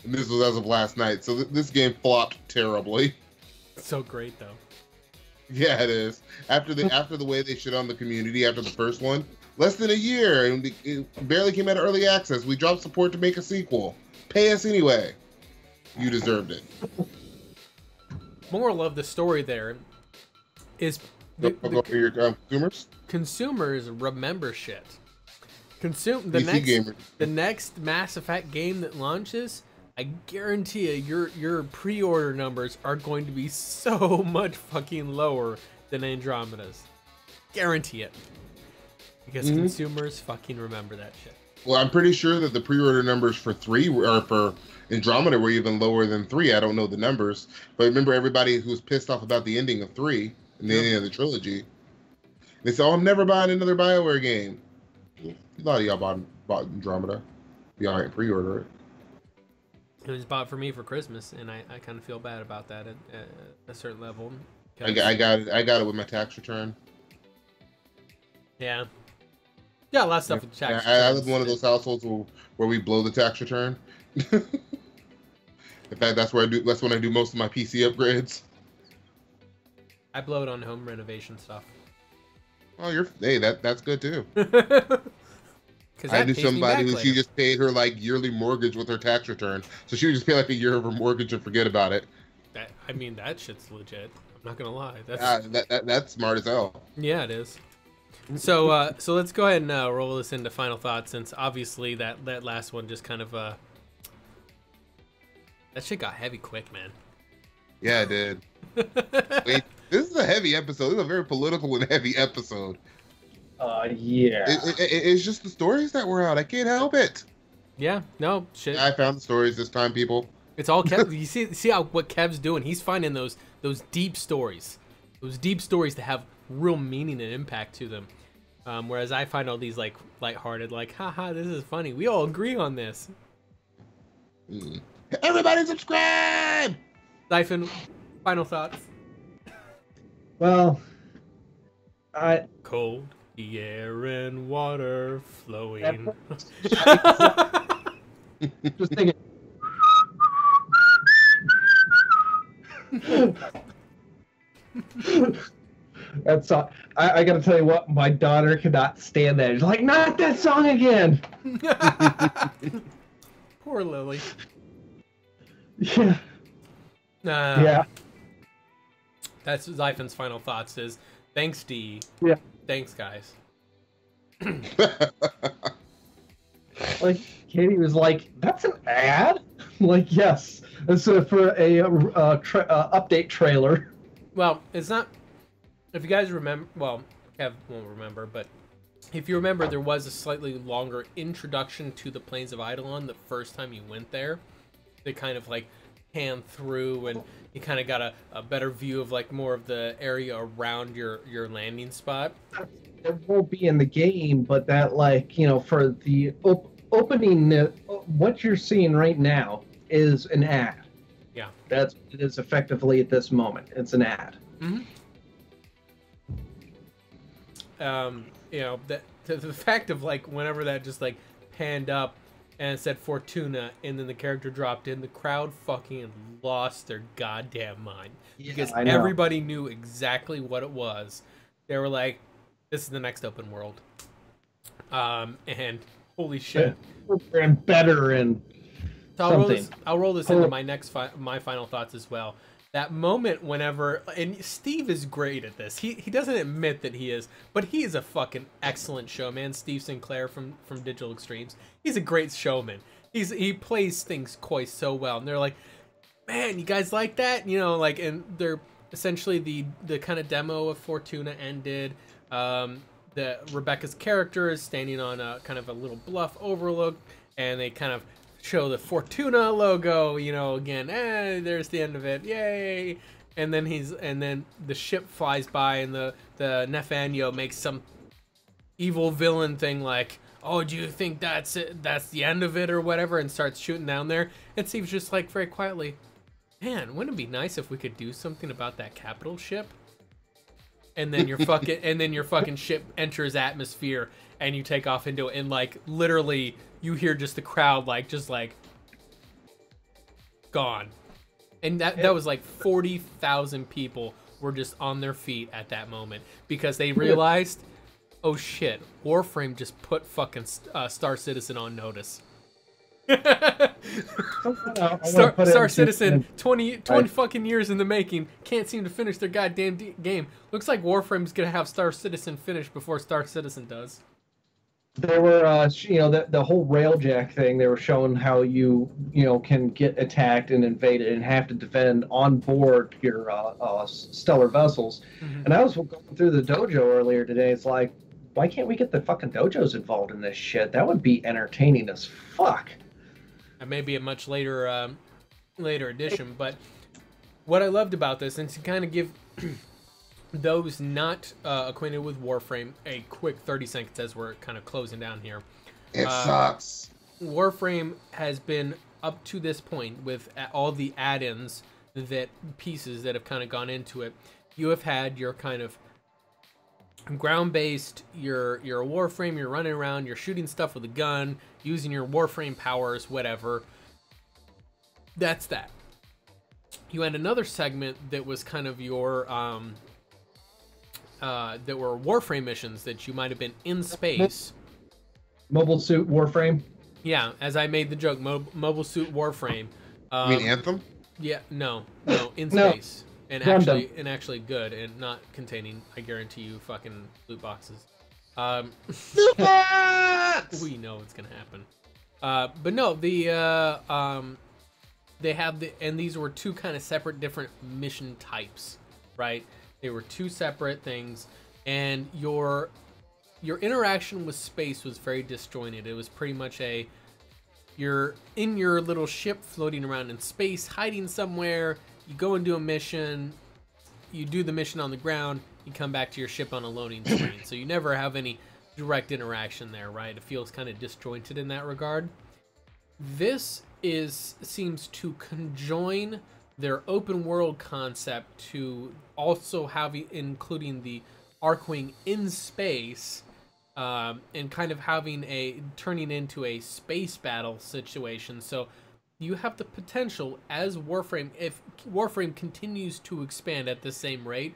And this was as of last night, so this game flopped terribly. So great though. Yeah, it is. After the way they shit on the community after the first one, less than a year, and it barely came out of early access. We dropped support to make a sequel. Pay us anyway. You deserved it. moral of the story there is consumers remember shit. The next Mass Effect game that launches, I guarantee you, your pre-order numbers are going to be so much fucking lower than Andromeda's. Guarantee it. Because consumers fucking remember that shit. Well, I'm pretty sure that the pre-order numbers for 3 or for Andromeda were even lower than 3. I don't know the numbers, but remember everybody who was pissed off about the ending of 3 and the ending of the trilogy. They said, "Oh, I'm never buying another BioWare game." A lot of y'all bought Andromeda. Y'all didn't pre-order it. It was bought for me for Christmas, and I kind of feel bad about that at a certain level. I got it with my tax return. Yeah. Yeah, a lot of stuff with tax returns. I live in one of those households where we blow the tax return. In fact, that's when I do most of my PC upgrades. I blow it on home renovation stuff. Oh, that's good too. I knew somebody who she just paid her like yearly mortgage with her tax return, so she would just pay like a year of her mortgage and forget about it. That shit's legit. I'm not gonna lie. That's smart as hell. Yeah, it is. So let's go ahead and roll this into final thoughts, since obviously that last one just kind of that shit got heavy quick, man. Yeah, it did. Wait, this is a heavy episode. This is a very political and heavy episode. Yeah. It's just the stories that were out. I can't help it. Yeah, no shit. I found the stories this time, people. It's all Kev. You see what Kev's doing? He's finding those deep stories, that have real meaning and impact to them. Whereas I find all these like lighthearted, like, haha, this is funny. We all agree on this. Everybody subscribe! Xaiphen, final thoughts? Well, Cold, the air and water flowing. Just thinking. That song, I gotta tell you what, my daughter could not stand that. She's like, not that song again. Poor Lily. Yeah. Yeah. That's Xaiphen's final thoughts is, thanks, D. Yeah. Thanks, guys. Like, Katie was like, that's an ad? Like, yes. It's for a update trailer. Well, it's not... If you guys remember... Well, Kev won't remember, but... If you remember, there was a slightly longer introduction to the Plains of Eidolon the first time you went there. They kind of, like, pan through, and you kind of got a better view of, like, more of the area around your landing spot. It won't be in the game, but that, like, for the opening, what you're seeing right now is an ad. Yeah. It is effectively at this moment. It's an ad. Mm-hmm. The fact of, like, whenever that just, like, panned up and it said Fortuna and then the character dropped in, the crowd fucking lost their goddamn mind. Yeah, because everybody knew exactly what it was. They were like, this is the next open world. And holy shit. And better and so I'll roll this into my final thoughts as well. That moment whenever, and Steve is great at this. He doesn't admit that he is, but he is a fucking excellent showman. Steve Sinclair from Digital Extremes. He's a great showman. He plays things quite so well. And they're like, man, you guys like that? And they're essentially the kind of demo of Fortuna ended. The Rebecca's character is standing on a kind of a little bluff overlook, and they kind of show the Fortuna logo, again, there's the end of it, yay. And then the ship flies by, and the Nefanyo makes some evil villain thing like, oh, do you think that's it, that's the end of it or whatever, and starts shooting down there. And Steve's just like very quietly, man, wouldn't it be nice if we could do something about that capital ship? And then your fucking ship enters atmosphere, and you take off into it, and like literally you hear just the crowd like gone. And that was like 40,000 people were just on their feet at that moment because they realized, oh shit, Warframe just put fucking Star Citizen on notice. Star Citizen, 20 fucking years in the making, can't seem to finish their goddamn game. Looks like Warframe's gonna have Star Citizen finished before Star Citizen does. There were, the whole railjack thing. They were showing how you can get attacked and invaded and have to defend on board your stellar vessels. Mm-hmm. And I was going through the dojo earlier today. It's like, why can't we get the fucking dojos involved in this shit? That would be entertaining as fuck. That may be a much later edition, but what I loved about this, and to kind of give those not acquainted with Warframe a quick 30 seconds as we're kind of closing down here. It sucks. Warframe has been, up to this point, with all the add-ins, pieces that have kind of gone into it, you have had your kind of ground-based, your Warframe, you're running around, you're shooting stuff with a gun, using your Warframe powers, whatever. That's that. You had another segment that was kind of your that were Warframe missions that you might have been in space. Mobile Suit Warframe? Yeah, as I made the joke, Mobile Suit Warframe. You mean Anthem? Yeah, no, in space. And actually good, and not containing, I guarantee you, fucking loot boxes. Loot box! We know what's gonna happen. But no, they have and these were two kind of separate, different mission types, right? They were two separate things, and your interaction with space was very disjointed. It was pretty much you're in your little ship floating around in space, hiding somewhere. You go and do a mission, you do the mission on the ground, you come back to your ship on a loading screen. So you never have any direct interaction there, right? It feels kind of disjointed in that regard. This seems to conjoin their open world concept to also including the Archwing in space, and kind of turning into a space battle situation. So you have the potential as Warframe, if Warframe continues to expand at the same rate,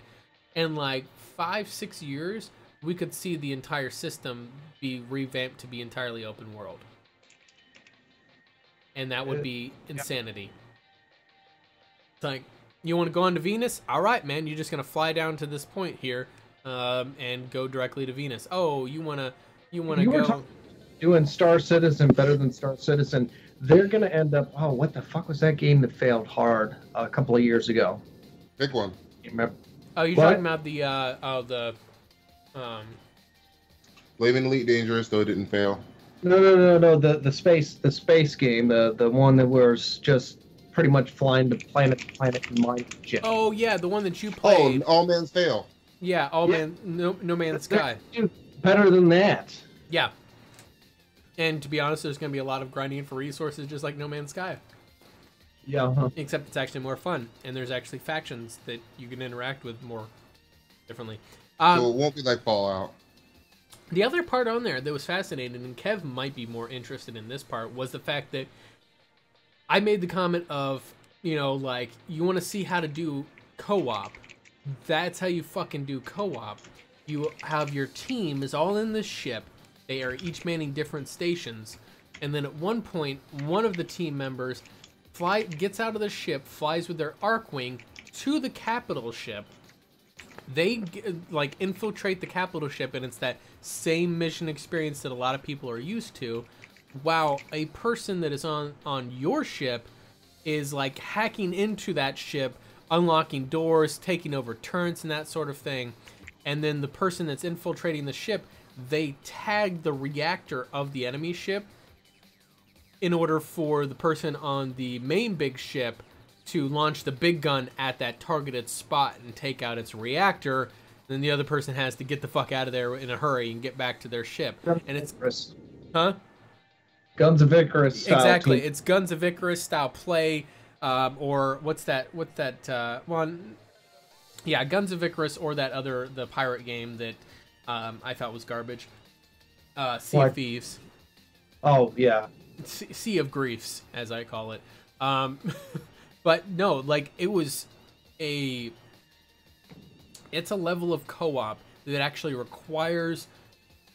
in like 5-6 years, we could see the entire system be revamped to be entirely open world. And that would be insanity. It's like, you want to go on to Venus? All right, man, you're just going to fly down to this point here and go directly to Venus. Oh, you want to go... Doing Star Citizen better than Star Citizen. They're going to end up... Oh, what the fuck was that game that failed hard a couple of years ago? Big one. You remember? Oh, you're talking about the... Blaming Elite Dangerous, though it didn't fail. No. The space game, the one that was just pretty much flying to planet to planet and mining shit. Oh yeah, the one that you played. Oh, All Man's Fail. Yeah, No Man's Sky. Dude, better than that. Yeah. And to be honest, there's going to be a lot of grinding for resources, just like No Man's Sky. Yeah. Except it's actually more fun, and there's actually factions that you can interact with more differently. So it won't be like Fallout. The other part on there that was fascinating, and Kev might be more interested in this part, was the fact that I made the comment of, like, you want to see how to do co-op. That's how you fucking do co-op. You have your team is all in this ship. They are each manning different stations. And then at one point, one of the team members gets out of the ship, flies with their Archwing to the capital ship. They like infiltrate the capital ship, and it's that same mission experience that a lot of people are used to, while a person that is on your ship is like hacking into that ship, unlocking doors, taking over turrets and that sort of thing. And then the person that's infiltrating the ship, they tag the reactor of the enemy ship in order for the person on the main big ship to launch the big gun at that targeted spot and take out its reactor. Then the other person has to get the fuck out of there in a hurry and get back to their ship. And it's... Huh? Guns of Icarus style. Exactly. It's Guns of Icarus style play. Or what's that one? Yeah, Guns of Icarus, or the pirate game that I thought was garbage. Sea of Thieves. Oh, yeah. Sea of Griefs, as I call it. But no, like, it's a level of co-op that actually requires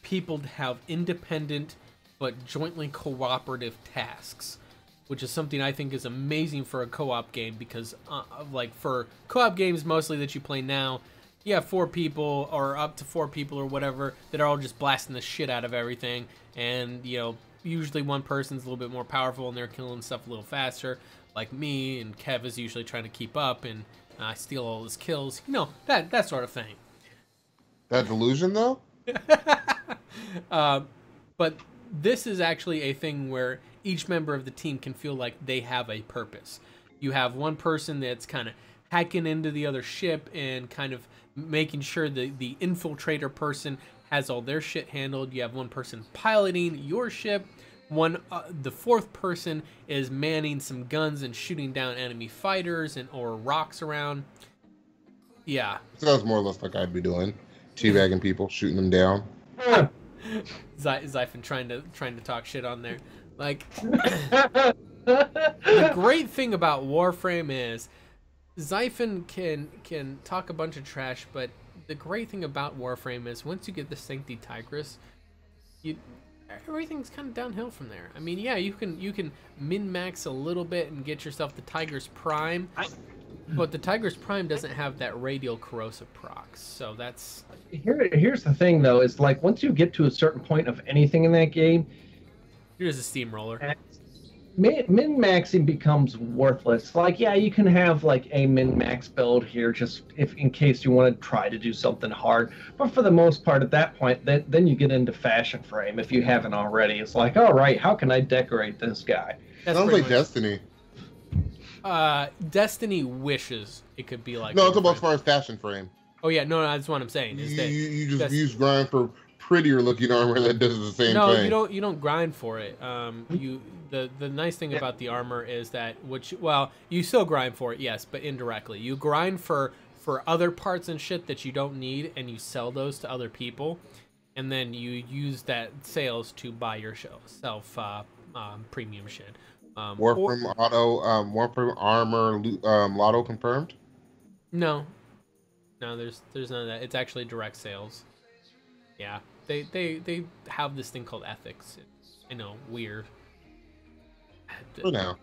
people to have independent but jointly cooperative tasks, which is something I think is amazing for a co-op game because, like, for co-op games mostly that you play now, you have 4 people or up to 4 people or whatever that are all just blasting the shit out of everything, and, you know, usually one person's a little bit more powerful and they're killing stuff a little faster, like me, and Kev is usually trying to keep up, and I steal all his kills, you know, that sort of thing. That delusion, though? But this is actually a thing where each member of the team can feel like they have a purpose. You have one person that's kind of hacking into the other ship and kind of making sure the infiltrator person has all their shit handled. You have one person piloting your ship. The 4th person is manning some guns and shooting down enemy fighters or rocks around. Yeah. Sounds more or less like I'd be doing. Teabagging people, shooting them down. Xaiphen trying to talk shit on there. Like, the great thing about Warframe is Xaiphen can talk a bunch of trash, but the great thing about Warframe is once you get the Sancti Tigris, everything's kind of downhill from there. I mean, yeah, you can min-max a little bit and get yourself the Tigris Prime, but the Tigris Prime doesn't have that radial corrosive procs, so that's... Here's the thing, though, is like once you get to a certain point of anything in that game, here's a steamroller. Min-maxing becomes worthless. Like, yeah, you can have like a min-max build here, just in case you want to try to do something hard. But for the most part, at that point, then you get into fashion frame if you haven't already. It's like, all right, how can I decorate this guy? Sounds like Destiny. Destiny wishes it could be like. No, it's about as far as fashion frame. Oh yeah, no, that's what I'm saying. You just use grind for prettier looking armor that does the same thing. No, you don't grind for it. The nice thing about the armor is that you still grind for it, yes, but indirectly. You grind for other parts and shit that you don't need, and you sell those to other people, and then you use that sales to buy yourself premium shit. Warframe Warframe armor lotto confirmed? No, there's none of that. It's actually direct sales. Yeah, they have this thing called ethics. I know, weird. For now.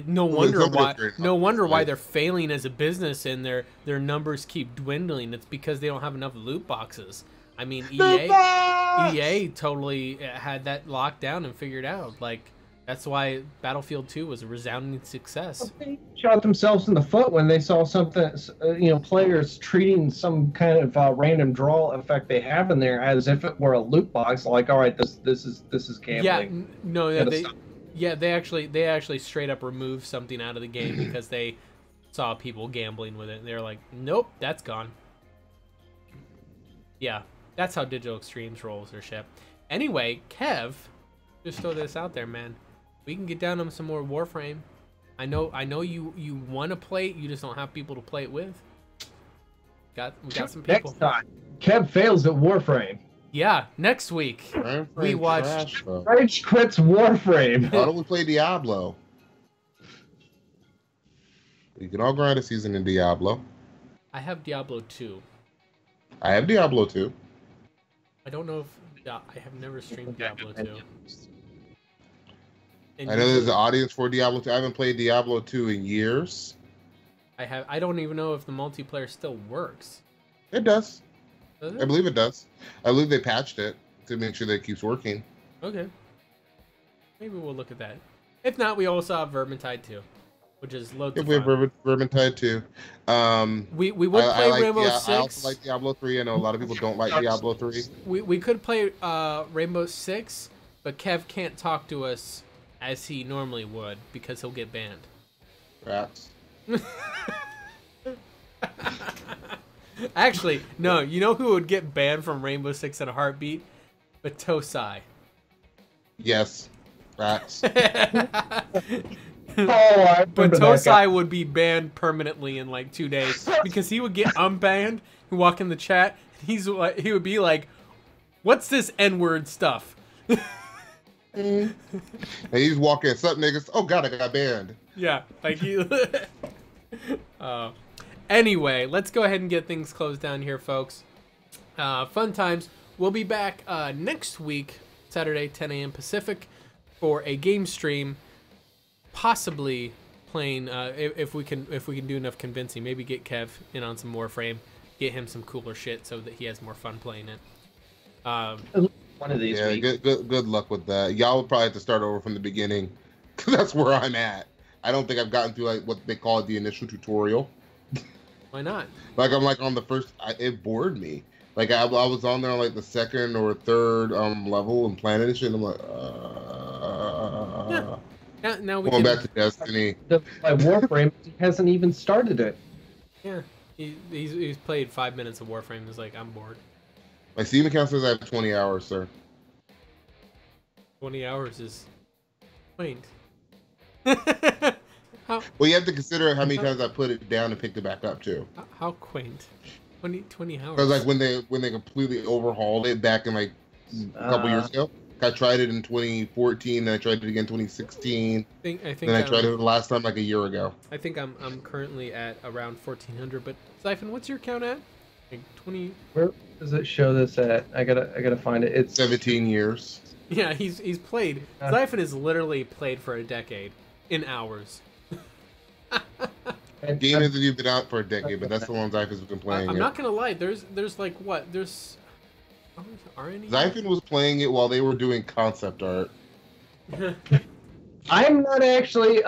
No wonder why they're failing as a business and their numbers keep dwindling. It's because they don't have enough loot boxes. I mean, EA totally had that locked down and figured out. Like, that's why Battlefield 2 was a resounding success. They shot themselves in the foot when they saw something, players treating some kind of random draw effect they have in there as if it were a loot box. Like, all right, this is gambling. They actually straight up removed something out of the game because they saw people gambling with it. And they're like, nope, that's gone. Yeah, that's how Digital Extremes rolls their ship. Anyway, Kev, just throw this out there, man. We can get down on some more Warframe. I know you want to play it, you just don't have people to play it with. We got some people. Next time, Kev fails at Warframe. Yeah, next week we watched Rage quits Warframe. Why don't we play Diablo? You can all grind a season in Diablo. I have Diablo 2. I have Diablo 2. I don't know if I have never streamed Diablo 2. I know there's an audience for Diablo 2. I haven't played Diablo 2 in years. I don't even know if the multiplayer still works. It does. Does it? I believe it does. I believe they patched it to make sure that it keeps working. Okay. Maybe we'll look at that. If not, we also have Vermintide 2, which is loads of fun. We have Vermintide 2. We would play Rainbow 6. I also like Diablo 3. I know a lot of people don't like Diablo 3. We could play Rainbow 6, but Kev can't talk to us as he normally would because he'll get banned. Rats. Actually, no. You know who would get banned from Rainbow Six in a heartbeat? Batosai. Yes. Rats. Batosai would be banned permanently in like 2 days because he would get unbanned. He'd walk in the chat. He would be like, "What's this N-word stuff?" And he's walking, "Sup, niggas? Oh God, I got banned." Yeah, like you. Anyway, let's go ahead and get things closed down here, folks. Fun times. We'll be back next week Saturday, 10 a.m. Pacific, for a game stream, possibly playing. If we can do enough convincing, maybe get Kev in on some Warframe, get him some cooler shit so that he has more fun playing it. One of these. Yeah, good luck with that. Y'all would probably have to start over from the beginning, because that's where I'm at. I don't think I've gotten through like what they call the initial tutorial. Why not? Like I'm like on the first. It bored me. Like I was on there on like the second or third level and planning and shit. And I'm like, yeah. Now we going back to Destiny. My Warframe hasn't even started it. Yeah, he's played 5 minutes of Warframe. He's like, I'm bored. My Steam account says I have 20 hours, sir. 20 hours is quaint. Well, you have to consider how many times I put it down and picked it back up too. How quaint. 20 hours. Because like when they completely overhauled it back in like a couple years ago. I tried it in 2014, then I tried it again in 2016. I think then I tried it the last time like a year ago. I think I'm currently at around 1400. But Xaiphen, what's your count at? Like 20. Where does it show this at? I gotta find it. It's 17 years. Yeah, he's played. Xaiphen has literally played for a decade in hours. Game hasn't even been out for a decade, but that's the one Xaiphen's been playing. I'm not gonna lie. There's like what? There's. Are any? Xaiphen was playing it while they were doing concept art. I'm not actually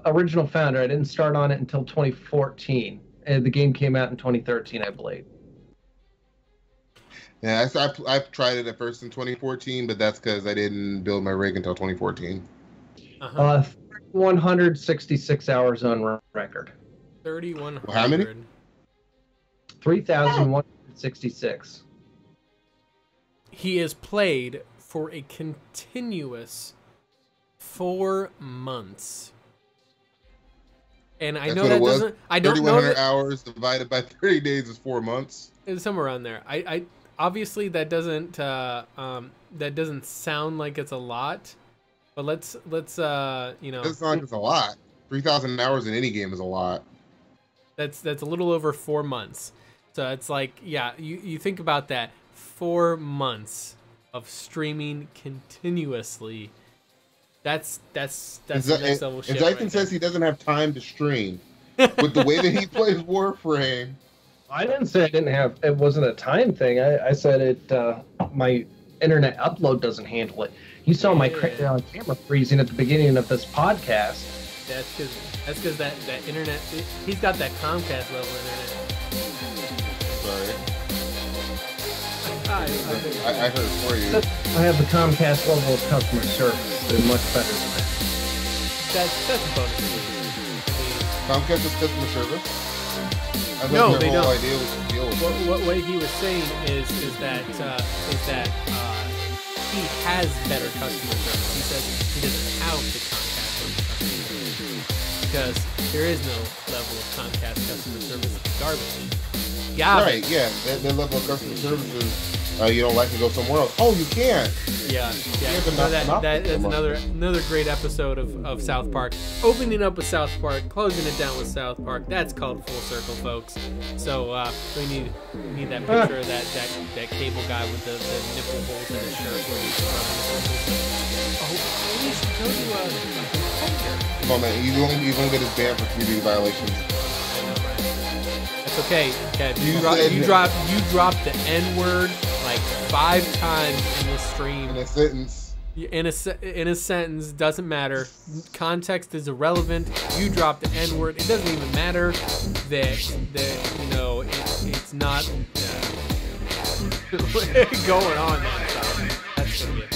original founder. I didn't start on it until 2014. The game came out in 2013, I believe. Yeah, I tried it at first in 2014, but that's because I didn't build my rig until 2014. 166 hours on record. 3,100. How many? 3,166. He has played for a continuous 4 months. And I know that doesn't. I don't know. 3,100 hours divided by 30 days is 4 months. It's somewhere around there. I obviously that doesn't sound like it's a lot, but let's It's not like it's a lot. 3,000 hours in any game is a lot. That's a little over 4 months. So it's like, yeah, you think about that. 4 months of streaming continuously. That's next level shit. And Xaiphen says he doesn't have time to stream. With the way that he plays Warframe. I didn't say it wasn't a time thing. I said my internet upload doesn't handle it. You saw my camera freezing at the beginning of this podcast. That's because that internet, he's got that Comcast level internet. Sorry. I heard it for you. I have the Comcast level of customer service. They're much better than that. That's a bonus. Comcast is customer service? No, they don't. Idea was to deal with what he was saying is that he has better customer service. He says he doesn't have the Comcast customer service because there is no level of Comcast customer service. It's garbage. Yeah. Right. Yeah. That level of customer service is you don't like to go somewhere else. Oh, you can. Yeah. That's another great episode of South Park. Opening up with South Park, closing it down with South Park. That's called full circle, folks. So we need that picture of that cable guy with the nipple holes in his shirt. We should go to a competitor. Come on, man. He's gonna get his banned for community violations. It's okay, Kev. You dropped the N-word like 5 times in the stream. In a sentence. In a sentence, doesn't matter. Context is irrelevant. You dropped the N-word. It doesn't even matter that it's not going on. That's gonna be it.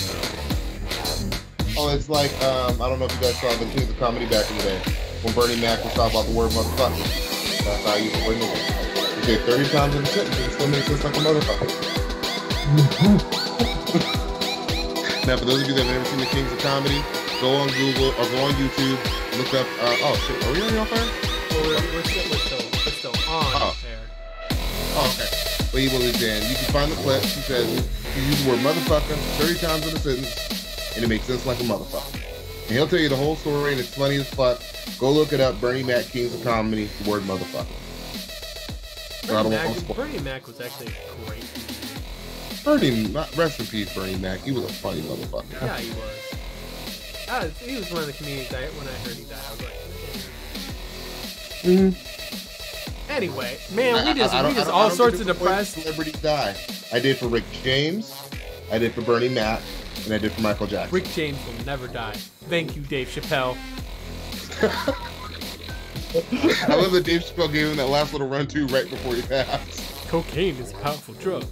Oh, it's like I don't know if you guys saw the Kings of Comedy back in the day when Bernie Mac was talking about the word motherfucker. That's how you bring it. You say 30 times in a sentence, it still makes sense like a motherfucker. Now, for those of you that have never seen the Kings of Comedy, go on Google or go on YouTube, look up. Oh shit, are we already on fire? We're still on there. Oh, okay. But he will again. You can find the clip. He says you use the word motherfucker 30 times in a sentence, and it makes sense like a motherfucker. And he'll tell you the whole story, and it's funny as fuck. Go look it up. Bernie Mac, Kings of Comedy, the word motherfucker. Bernie Mac was actually great. Rest in peace, Bernie Mac. He was a funny motherfucker. Yeah, he was. He was one of the comedians when I heard he died. I was like, Anyway, man, we just all sorts of depressed. Celebrities die. I did for Rick James, I did for Bernie Mac, and I did for Michael Jackson. Rick James will never die. Thank you, Dave Chappelle. I love that Dave Chappelle gave him that last little run too right before he passed. Cocaine is a powerful drug.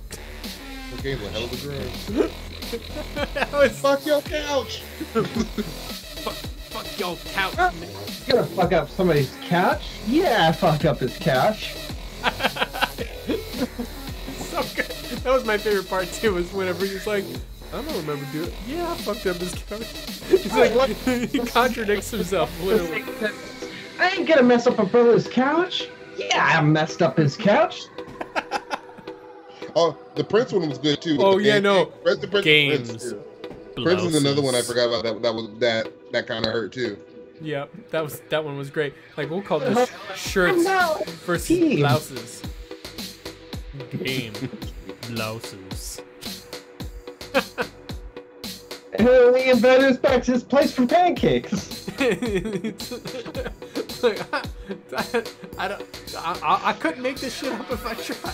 Cocaine's a hell of a drug. Fuck your couch. Fuck your couch. You gonna fuck up somebody's couch? Yeah, fuck up his couch. So good. That was my favorite part too. Was whenever he's like, I don't remember doing it. Yeah, I fucked up his couch. He's like, he contradicts himself literally. I ain't gonna mess up a brother's couch. Yeah, I messed up his couch. Oh, the Prince one was good too. Oh yeah, no. Prince Games. Prince is another one I forgot about. That kind of hurt too. Yep, that one was great. Like we'll call this shirts versus blouses. Game blouses. And then we invited us back to his place for pancakes. Like, I couldn't make this shit up if I tried.